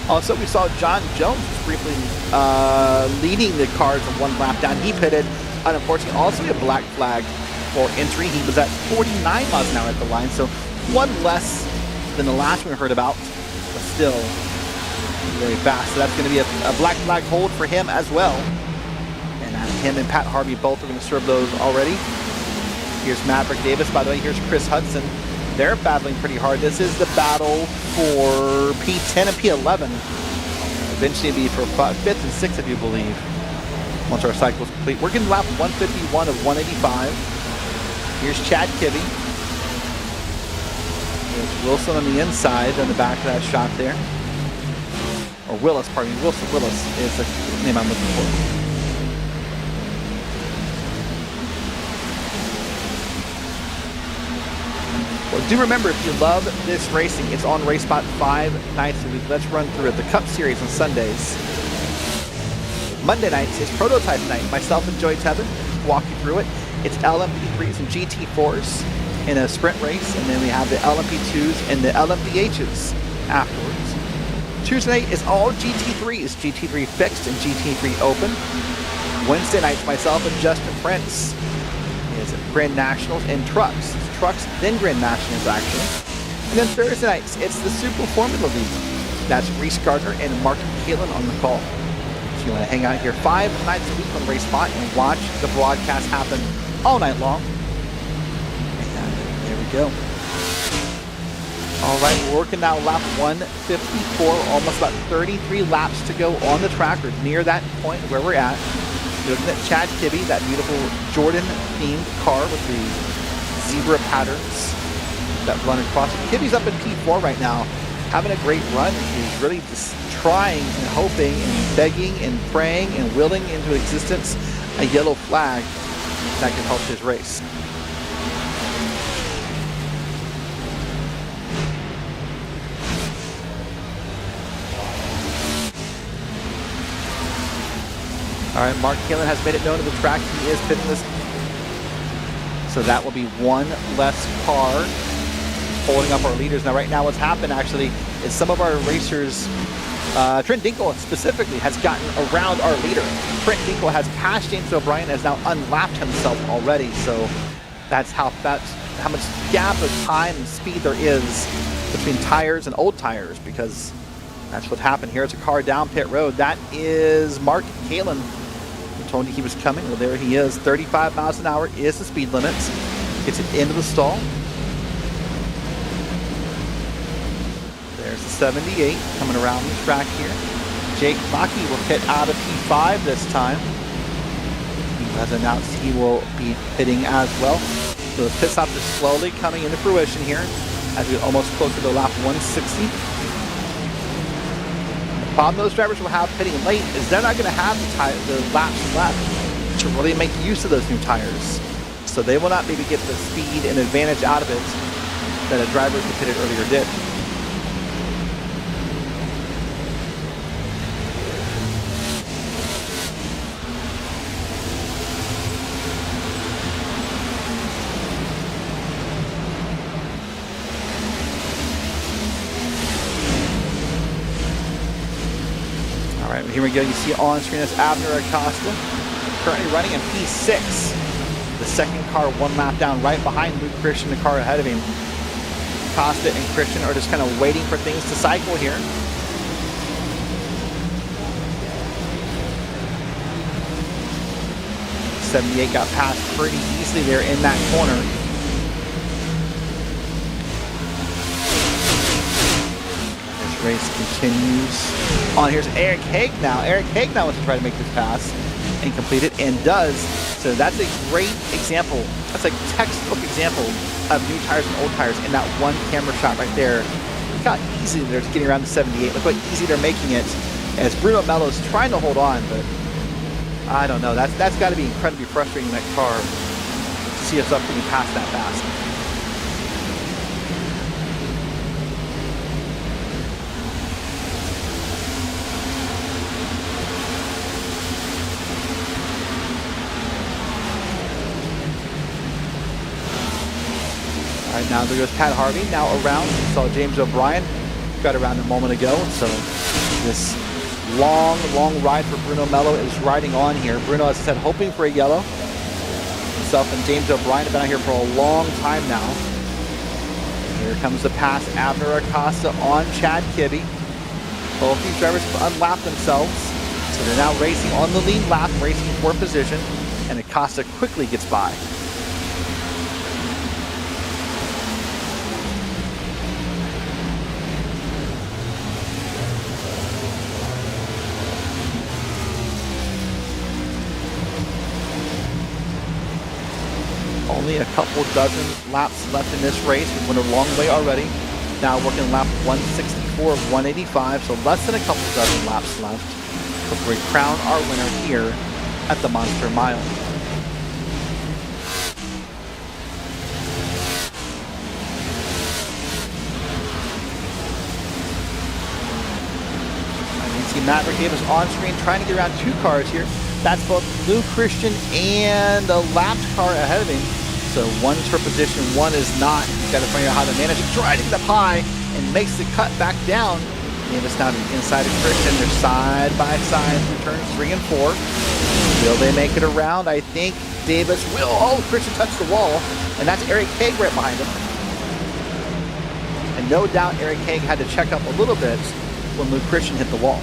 Speaker 6: Also, we saw John Jones briefly leading the cars on one lap down. He pitted, and unfortunately, also a black flag for entry. He was at 49 miles an hour at the line, so one less than the last one we heard about, but still very fast. So that's going to be a black flag hold for him as well. And him and Pat Harvey both are going to serve those already. Here's Maverick Davis. By the way, here's Chris Hudson. They're battling pretty hard. This is the battle for P10 and P11. Eventually it'll be for 5th and 6th, if you believe, once our cycle is complete. We're getting lap 151 of 185. Here's Chad Kibbe. There's Wilson on the inside on the back of that shot there. Or Willis, pardon me. Willis is the name I'm looking for. Well, do remember, if you love this racing, it's on RaceSpot 5 nights a week. Let's run through it. The Cup Series on Sundays. Monday nights is Prototype Night. Myself and Joey Tevin walk you through it. It's LMP3s and GT4s in a sprint race, and then we have the LMP2s and the LMP8s afterwards. Tuesday night is all GT3s, GT3 Fixed and GT3 Open. Wednesday nights, myself and Justin Prince is Grand Nationals and Trucks. Trucks, then Grand Nationals actually. And then Thursday nights, it's the Super Formula League. That's Reese Gardner and Mark Kalin on the call. So you want to hang out here 5 nights a week on RaceSpot and watch the broadcast happen all night long. And there we go. All right, we're working now lap 154, almost about 33 laps to go on the track, or near that point where we're at. You're looking at Chad Kibbe, that beautiful Jordan-themed car with the zebra patterns that run across it. Kibbe's up in P4 right now, having a great run. He's really just trying and hoping and begging and praying and willing into existence a yellow flag that can help his race. All right, Mark Kalin has made it known to the track he is pitting this. So that will be one less car holding up our leaders. Now, right now what's happened actually is some of our racers, Trent Dinkle specifically, has gotten around our leader. Trent Dinkle has passed James O'Brien, has now unlapped himself already. So that's how much gap of time and speed there is between tires and old tires, because that's what happened here. It's a car down pit road. That is Mark Kalin. Told you he was coming. Well, there he is. 35 miles an hour is the speed limit. Gets it into the stall. There's the 78 coming around the track here. Jake Maki will pit out of P5 this time. He has announced he will be pitting as well. So the pit stops are slowly coming into fruition here as we almost closer to lap 160. The problem those drivers will have pitting late is they're not going to have the laps left to really make use of those new tires. So they will not maybe get the speed and advantage out of it that a driver who pitted earlier did. All right, here we go. You see on screen is Abner Acosta, currently running in P6. The second car one lap down right behind Luke Christian, the car ahead of him. Acosta and Christian are just kind of waiting for things to cycle here. '78 got passed pretty easily there in that corner. This race continues on. Here's Eric Haig now. Eric Haig now wants to try to make this pass and complete it, and does. So that's a great example. That's a textbook example of new tires and old tires in that one camera shot right there. Look how easy they're getting around the 78. Look how easy they're making it as Bruno Mello's trying to hold on, but I don't know. That's got to be incredibly frustrating in that car to see yourself getting past that fast. All right, now there goes Pat Harvey, now around. We saw James O'Brien got around a moment ago. So this long ride for Bruno Mello is riding on here. Bruno, as I said, hoping for a yellow. Himself and James O'Brien have been out here for a long time now. Here comes the pass, Abner Acosta on Chad Kibbe. Both these drivers have unlapped themselves. So they're now racing on the lead lap, racing for position, and Acosta quickly gets by. Only a couple dozen laps left in this race. We went a long way already. Now working lap 164 of 185, so less than a couple dozen laps left before we crown our winner here at the Monster Mile. And you see Maverick Davis on screen trying to get around two cars here. That's both Lou Christian and a lapped car ahead of him. So one's for position, one is not. He's got to find out how to manage it. Trying to get up high and makes the cut back down. Davis now to the inside of Christian. They're side by side through turns 3 and 4. Will they make it around? I think Davis will. Oh, Christian touched the wall. And that's Eric Haig right behind him. And no doubt Eric Haig had to check up a little bit when Lou Christian hit the wall.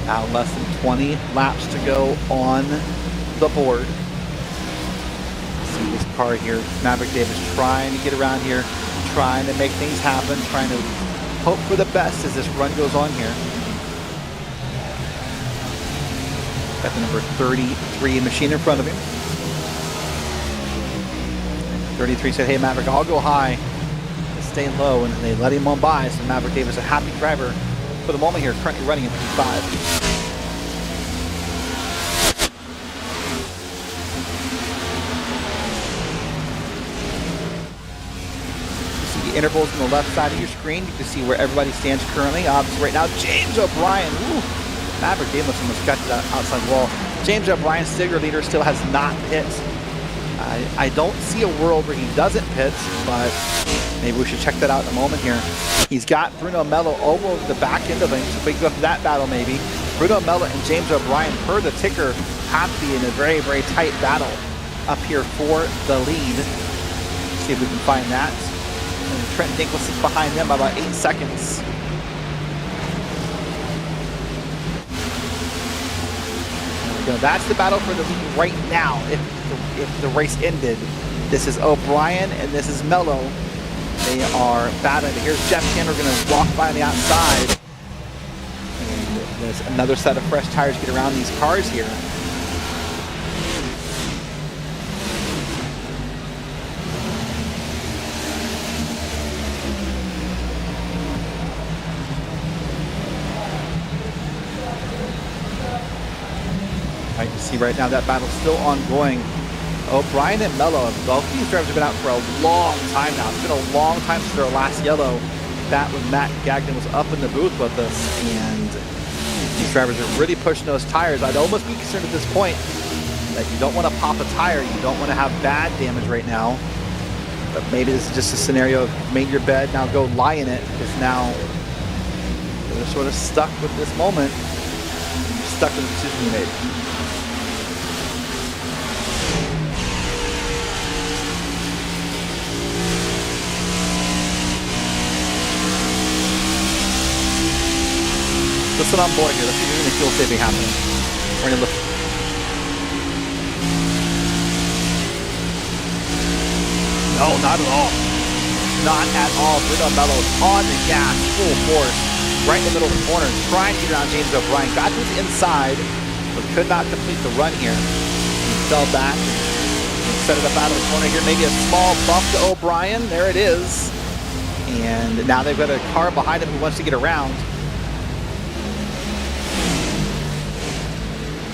Speaker 6: Now less than 20 laps to go on the board. See this car here, Maverick Davis trying to get around here, trying to make things happen, trying to hope for the best as this run goes on here. Got the number 33 machine in front of him. 33 said, hey Maverick, I'll go high, staying low, and they let him on by, so Maverick Davis, a happy driver for the moment here, currently running in P5. Intervals on the left side of your screen. You can see where everybody stands currently. Obviously right now, James O'Brien. Ooh, Maverick Davis almost got to that outside wall. James O'Brien, Stigler leader, still has not pit. I don't see a world where he doesn't pit, but maybe we should check that out in a moment here. He's got Bruno Mello over the back end of him, so we can go to that battle maybe. Bruno Mello and James O'Brien, per the ticker, have to be in a very, very tight battle up here for the lead. See if we can find that. And Trent Nicholas is behind them by about 8 seconds. There we go. That's the battle for the lead right now. If the race ended, this is O'Brien and this is Mello. They are battling. Here's Jeff Chandler going to walk by on the outside. And there's another set of fresh tires to get around these cars here. I can see right now that battle's still ongoing. O'Brien and Mello, both these drivers have been out for a long time now. It's been a long time since their last yellow. That when Matt Gagnon was up in the booth with us, and these drivers are really pushing those tires. I'd almost be concerned at this point that you don't want to pop a tire, you don't want to have bad damage right now. But maybe this is just a scenario of made your bed, now go lie in it, because now they're sort of stuck with this moment, stuck with the decision you made. Let's get on board here. Let's see if there's any fuel saving happening. We're going to look. No, not at all. Not at all. Bruno Mello on the gas, full force. right in the middle of the corner, trying to get around James O'Brien. Got to his inside, but could not complete the run here. He fell back, set it up out of the corner here. Maybe a small bump to O'Brien. There it is. And now they've got a car behind him who wants to get around.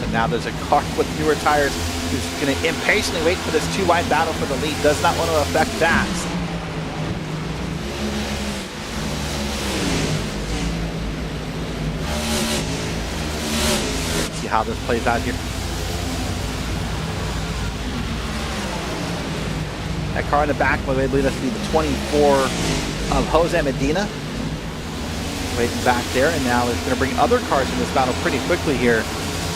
Speaker 6: So now there's a car with newer tires who's going to impatiently wait for this two-wide battle for the lead. Does not want to affect that. Let's see how this plays out here. That car in the back will lead us to be the 24 of Jose Medina. Waiting back there, and now it's going to bring other cars in this battle pretty quickly here.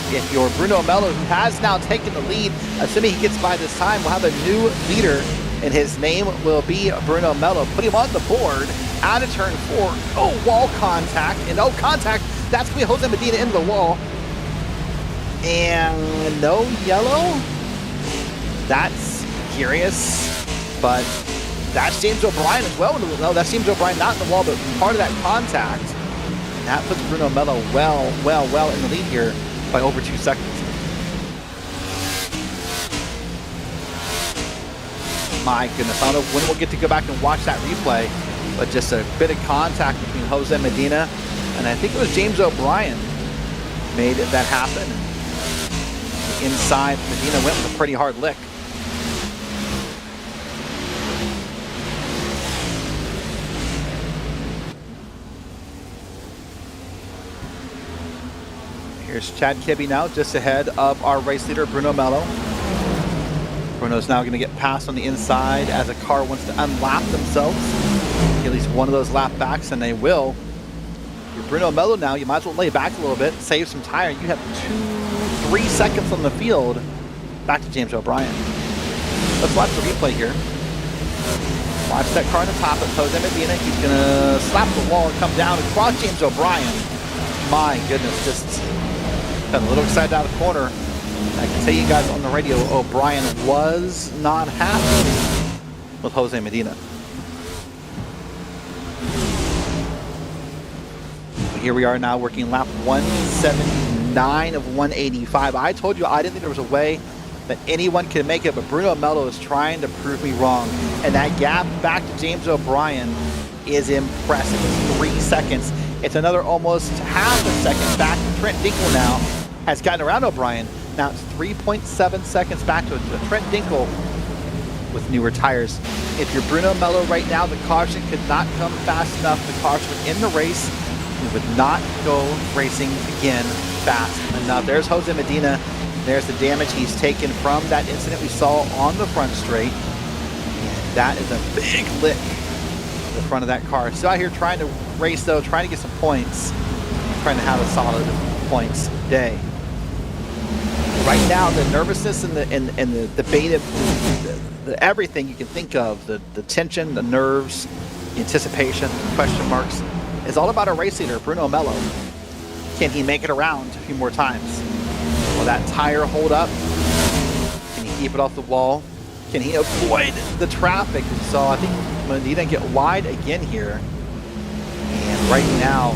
Speaker 6: If you're Bruno Mello, who has now taken the lead, assuming he gets by this time, we'll have a new leader, and his name will be Bruno Mello. Put him on the board out of turn 4. Oh, wall contact, and oh, contact. That's going to be Jose Medina into the wall. And no yellow. That's curious, but that's James O'Brien as well. No, that's James O'Brien not in the wall, but part of that contact. And that puts Bruno Mello well in the lead here by over 2 seconds. My goodness, I don't know when we'll get to go back and watch that replay, but just a bit of contact between Jose Medina and I think it was James O'Brien made that happen. Inside, Medina went with a pretty hard lick. Here's Chad Kibbe now, just ahead of our race leader, Bruno Mello. Bruno's now going to get passed on the inside as a car wants to unlap themselves. Get at least one of those lap backs, and they will. You're Bruno Mello now, you might as well lay back a little bit, save some tire. You have 3 seconds on the field. Back to James O'Brien. Let's watch the replay here. Watch that car on the top of Jose Medina. He's going to slap the wall and come down across James O'Brien. My goodness, just got a little excited out of the corner. I can tell you guys on the radio, O'Brien was not happy with Jose Medina. But here we are now working lap 179 of 185. I told you I didn't think there was a way that anyone could make it, but Bruno Mello is trying to prove me wrong. And that gap back to James O'Brien is impressive. It's 3 seconds. It's another almost half a second back. Trent Dinkel now has gotten around O'Brien. Now it's 3.7 seconds back to Trent Dinkel with newer tires. If you're Bruno Mello right now, the caution could not come fast enough. The caution was in the race. It would not go racing again fast enough. There's Jose Medina. There's the damage he's taken from that incident we saw on the front straight. And that is a big lick to the front of that car. Still out here trying to race though, trying to get some points, trying to have a solid points day. Right now, the nervousness and the debate of the everything you can think of, the tension, the nerves, the anticipation, the question marks, is all about our race leader, Bruno Mello. Can he make it around a few more times? Will that tire hold up? Can he keep it off the wall? Can he avoid the traffic? So I think Medina get wide again here. And right now,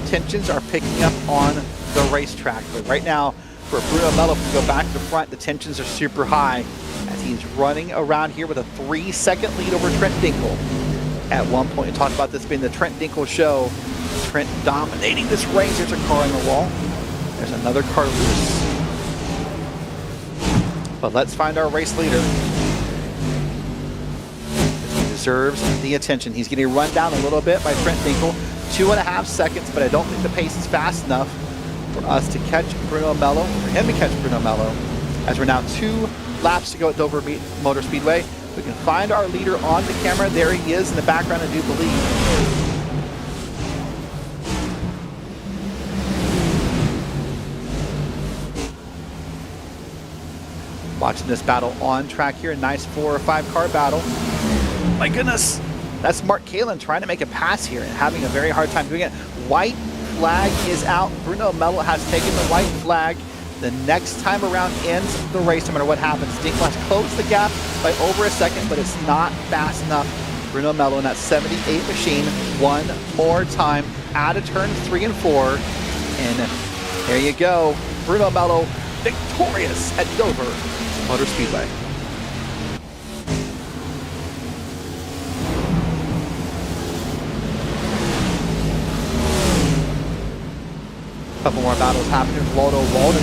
Speaker 6: tensions are picking up on the racetrack. But right now, for Bruno Mello to go back to the front, the tensions are super high as he's running around here with a 3-second lead over Trent Dinkel. At one point, we talked about this being the Trent Dinkel show. Trent dominating this race. There's a car on the wall. There's another car loose. But let's find our race leader. He deserves the attention. He's getting run down a little bit by Trent Dinkel. 2.5 seconds, but I don't think the pace is fast enough for us to catch Bruno Mello, for him to catch Bruno Mello, as we're now 2 laps to go at Dover Motor Speedway. We can find our leader on the camera. There he is in the background, I do believe. Watching this battle on track here, a nice 4 or 5 car battle. My goodness, that's Mark Kalin trying to make a pass here and having a very hard time doing it. White flag is out. Bruno Mello has taken the white flag. The next time around ends the race, no matter what happens. Dinkel has closed the gap by over a second, but it's not fast enough. Bruno Mello in that 78 machine one more time. out of turns 3 and 4. And there you go. Bruno Mello victorious at Dover Motor Speedway. Couple more battles happening. Waldo Walden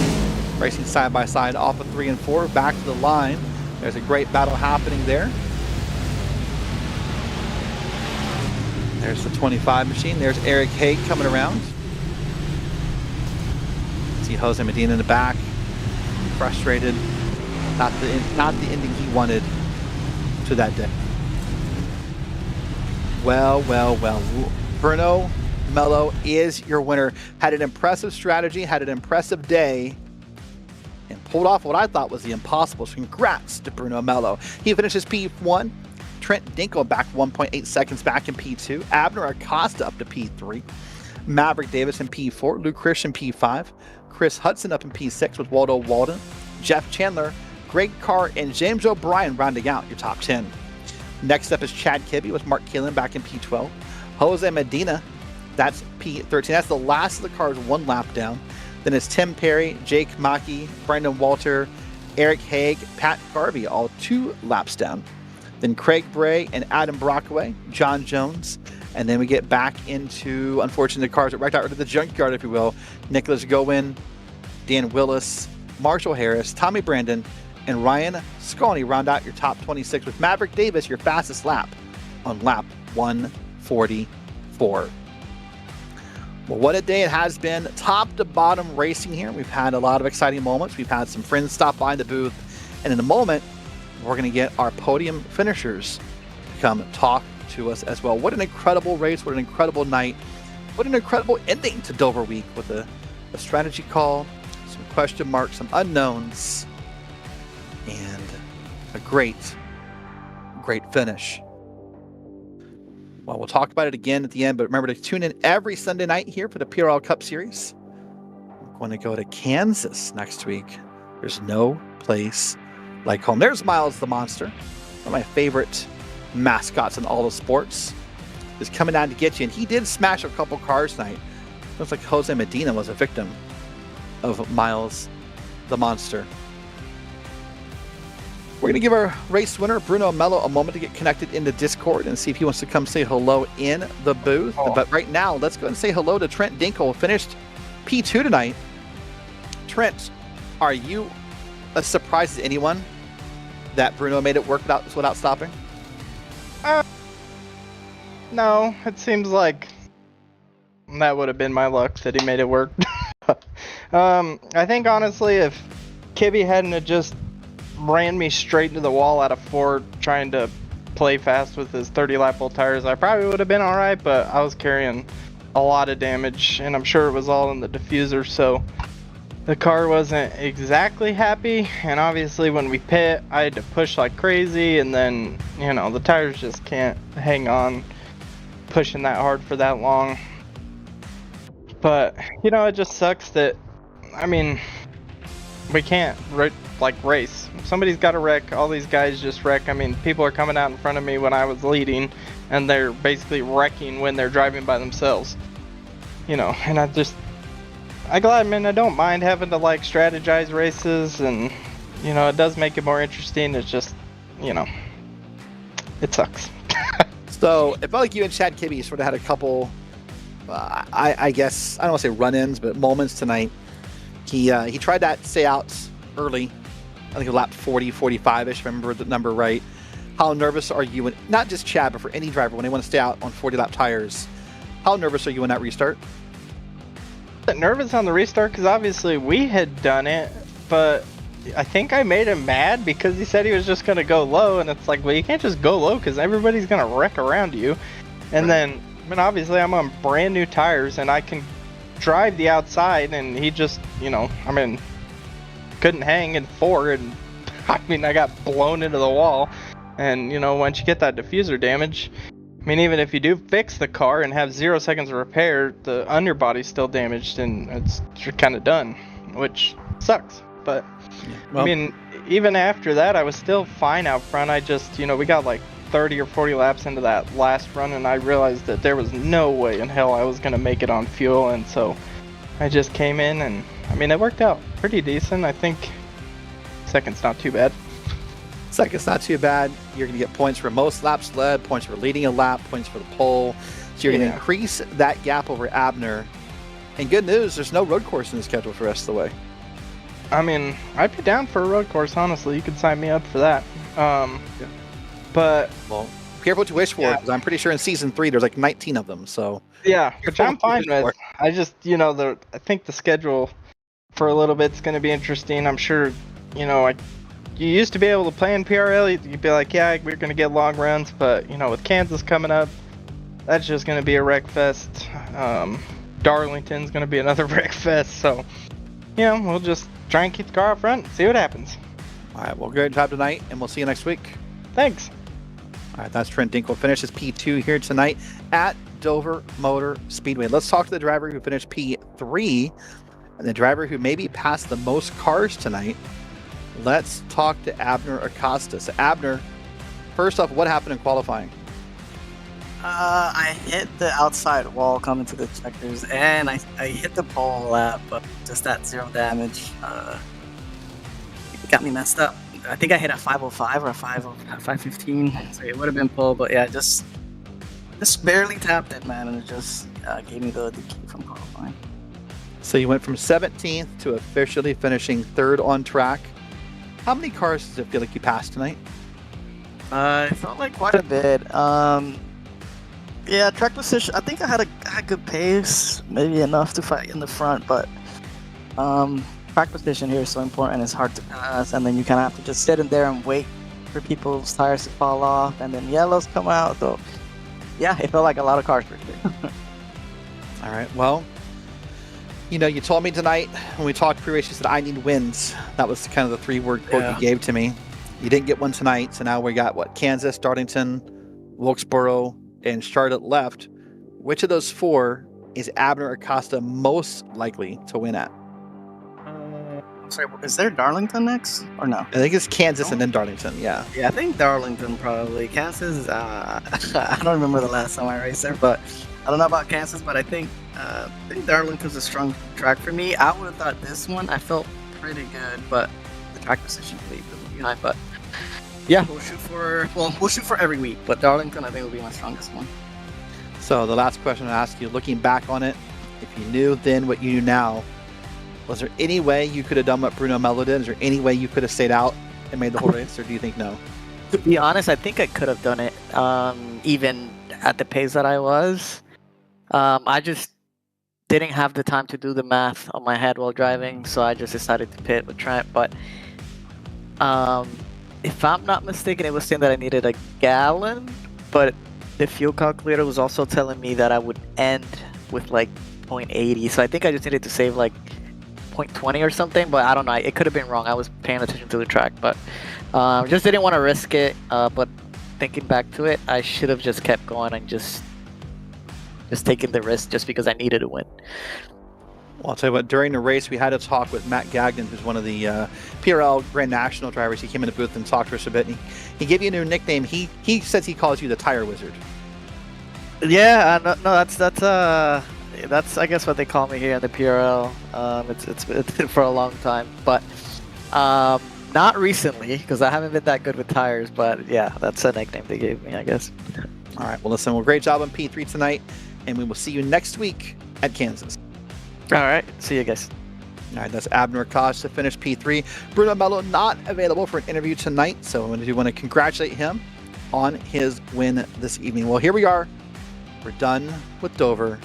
Speaker 6: racing side by side off of 3 and 4, back to the line. There's a great battle happening there. There's the 25 machine. There's Eric Haig coming around. See Jose Medina in the back, frustrated. Not the ending he wanted to that day. Well. Bruno Mello is your winner. Had an impressive strategy, had an impressive day, and pulled off what I thought was the impossible. So congrats to Bruno Mello. He finishes P1. Trent Dinkel back 1.8 seconds back in P2. Abner Acosta up to P3. Maverick Davis in P4. Luke Christian P5. Chris Hudson up in P6 with Waldo Walden. Jeff Chandler, Greg Carr, and James O'Brien rounding out your top 10. Next up is Chad Kibbe with Mark Keelan back in P12. Jose Medina, that's P13. That's the last of the cars, one lap down. Then it's Tim Perry, Jake Mackey, Brandon Walter, Eric Haig, Pat Garvey, all 2 laps down. Then Craig Bray and Adam Brockway, John Jones. And then we get back into, unfortunately, the cars that wrecked out to the junkyard, if you will. Nicholas Gowen, Dan Willis, Marshall Harris, Tommy Brandon, and Ryan Sconey round out your top 26 with Maverick Davis, your fastest lap on lap 144. Well, what a day it has been. Top to bottom racing here. We've had a lot of exciting moments. We've had some friends stop by the booth. And in a moment, we're going to get our podium finishers to come talk to us as well. What an incredible race. What an incredible night. What an incredible ending to Dover Week with a strategy call, some question marks, some unknowns, and a great finish. Well, we'll talk about it again at the end, but remember to tune in every Sunday night here for the PRL Cup Series. We're going to go to Kansas next week. There's no place like home. There's Miles the Monster, one of my favorite mascots in all of sports, is coming down to get you, and he did smash a couple cars tonight. Looks like Jose Medina was a victim of Miles the Monster. We're going to give our race winner, Bruno Mello, a moment to get connected into Discord and see if he wants to come say hello in the booth. But right now, let's go and say hello to Trent Dinkel, finished P2 tonight. Trent, are you as surprised as anyone that Bruno made it work without stopping?
Speaker 8: No, it seems like that would have been my luck that he made it work. I think honestly, if Kibbe hadn't have just ran me straight into the wall out of 4 trying to play fast with his 30 lap old tires, I probably would have been alright, but I was carrying a lot of damage and I'm sure it was all in the diffuser, so the car wasn't exactly happy. And obviously when we pit, I had to push like crazy, and then, you know, the tires just can't hang on pushing that hard for that long. But, you know, it just sucks that, I mean, we can't race. If somebody's got to wreck, all these guys just wreck. I mean, people are coming out in front of me when I was leading, and they're basically wrecking when they're driving by themselves. You know, and I don't mind having to like strategize races, and you know, it does make it more interesting. It's just, you know, it sucks.
Speaker 6: So it felt like you and Chad Kibbe sort of had a couple, I guess, I don't want to say run-ins, but moments tonight. He tried that stay out early. I think it was lap 40, 45-ish, if I remember the number right. How nervous are you, not just Chad, but for any driver, when they want to stay out on 40-lap tires, how nervous are you in that restart?
Speaker 8: Nervous on the restart because obviously we had done it, but I think I made him mad because he said he was just going to go low, and it's like, well, you can't just go low because everybody's going to wreck around you. And then, I mean, obviously I'm on brand new tires and I can drive the outside, and he just, you know, I mean, couldn't hang in 4, and I mean, I got blown into the wall. And you know, once you get that diffuser damage, I mean, even if you do fix the car and have 0 seconds of repair, the underbody's still damaged and it's kind of done, which sucks. But well, I mean, even after that, I was still fine out front. I just, you know, we got like 30 or 40 laps into that last run, and I realized that there was no way in hell I was going to make it on fuel, and so I just came in, and I mean, it worked out pretty decent. I think second's not too bad.
Speaker 6: Second's not too bad. You're going to get points for most laps led, points for leading a lap, points for the pole. So you're going to increase that gap over Abner. And good news, there's no road course in the schedule for the rest of the way.
Speaker 8: I mean, I'd be down for a road course, honestly. You could sign me up for that. But
Speaker 6: well, careful what you wish for, because I'm pretty sure in season 3 there's like 19 of them. So
Speaker 8: yeah, which I'm fine with. I just, I think the schedule for a little bit's going to be interesting. I'm sure, you used to be able to play in PRL. You'd be like, yeah, we're going to get long runs, but with Kansas coming up, that's just going to be a wreck fest. Darlington's going to be another wreck fest. So, we'll just try and keep the car up front, see what happens.
Speaker 6: All right, well, great job tonight, and we'll see you next week.
Speaker 8: Thanks.
Speaker 6: All right, that's Trent Dinkle. Finishes P2 here tonight at Dover Motor Speedway. Let's talk to the driver who finished P3 and the driver who maybe passed the most cars tonight. Let's talk to Abner Acosta. So, Abner, first off, what happened in qualifying?
Speaker 9: I hit the outside wall coming to the checkers, and I hit the pole lap, but just that 0 damage got me messed up. I think I hit a 505 or a 515, so it would have been pole, but yeah, just barely tapped it, man, and it just gave me the key from qualifying.
Speaker 6: So you went from 17th to officially finishing 3rd on track. How many cars does it feel like you passed tonight?
Speaker 9: It felt like quite a bit. Yeah, track position. I think I had a good pace, maybe enough to fight in the front, but track position here is so important. It's hard to pass, and then you kind of have to just sit in there and wait for people's tires to fall off, and then yellows come out. So, yeah, it felt like a lot of cars for sure.
Speaker 6: All right, well, you told me tonight when we talked pre-race, you said I need wins. That was kind of the 3-word quote you gave to me. You didn't get one tonight, so now we got Kansas, Darlington, Wilkesboro, and Charlotte left. Which of those 4 is Abner Acosta most likely to win at?
Speaker 9: Sorry, is there Darlington next or no?
Speaker 6: I think it's Kansas and then Darlington. Yeah,
Speaker 9: I think Darlington probably. Kansas, I don't remember the last time I raced there, but I don't know about Kansas, but I think Darlington's a strong track for me. I would have thought this one, I felt pretty good, but the track position played behind. But yeah, we'll shoot for every week, but Darlington I think will be my strongest one.
Speaker 6: So the last question I ask you, looking back on it, if you knew then what you knew now, was there any way you could have done what Bruno Mello did? Is there any way you could have stayed out and made the whole race, or do you think no?
Speaker 9: To be honest, I think I could have done it, even at the pace that I was. I just didn't have the time to do the math on my head while driving, so I just decided to pit with Trent. But if I'm not mistaken, it was saying that I needed a gallon, but the fuel calculator was also telling me that I would end with like 0.80, so I think I just needed to save like 0.20 or something, but I don't know. It could have been wrong. I was paying attention to the track, but just didn't want to risk it. But thinking back to it, I should have just kept going and just taken the risk just because I needed to win.
Speaker 6: Well, I'll tell you what, during the race, we had a talk with Matt Gagnon, who's one of the PRL Grand National drivers. He came in the booth and talked to us a bit, and he gave you a new nickname. He says he calls you the Tire Wizard.
Speaker 9: Yeah, no, that's I guess what they call me here in the PRL. It's been for a long time, but not recently because I haven't been that good with tires. But yeah, that's a nickname they gave me, I guess.
Speaker 6: All right. Well, listen, great job on P3 tonight, and we will see you next week at Kansas.
Speaker 9: All right. See you guys.
Speaker 6: All right. That's Abner Acosta to finish P3. Bruno Mello not available for an interview tonight, so I do want to congratulate him on his win this evening. Well, here we are. We're done with Dover.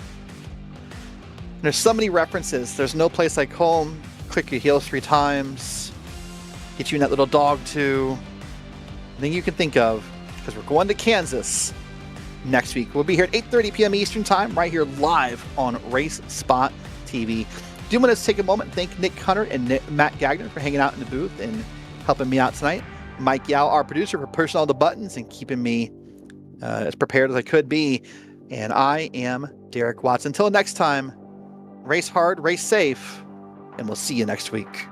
Speaker 6: There's so many references. There's no place like home. Click your heels 3 times. Get you in that little dog too. Anything you can think of, because we're going to Kansas next week. We'll be here at 8:30 p.m. Eastern Time, right here live on RaceSpotTV. Do want to take a moment and thank Nick Hunter and Matt Gagnon for hanging out in the booth and helping me out tonight. Mike Yao, our producer, for pushing all the buttons and keeping me as prepared as I could be. And I am Derek Watts. Until next time, race hard, race safe, and we'll see you next week.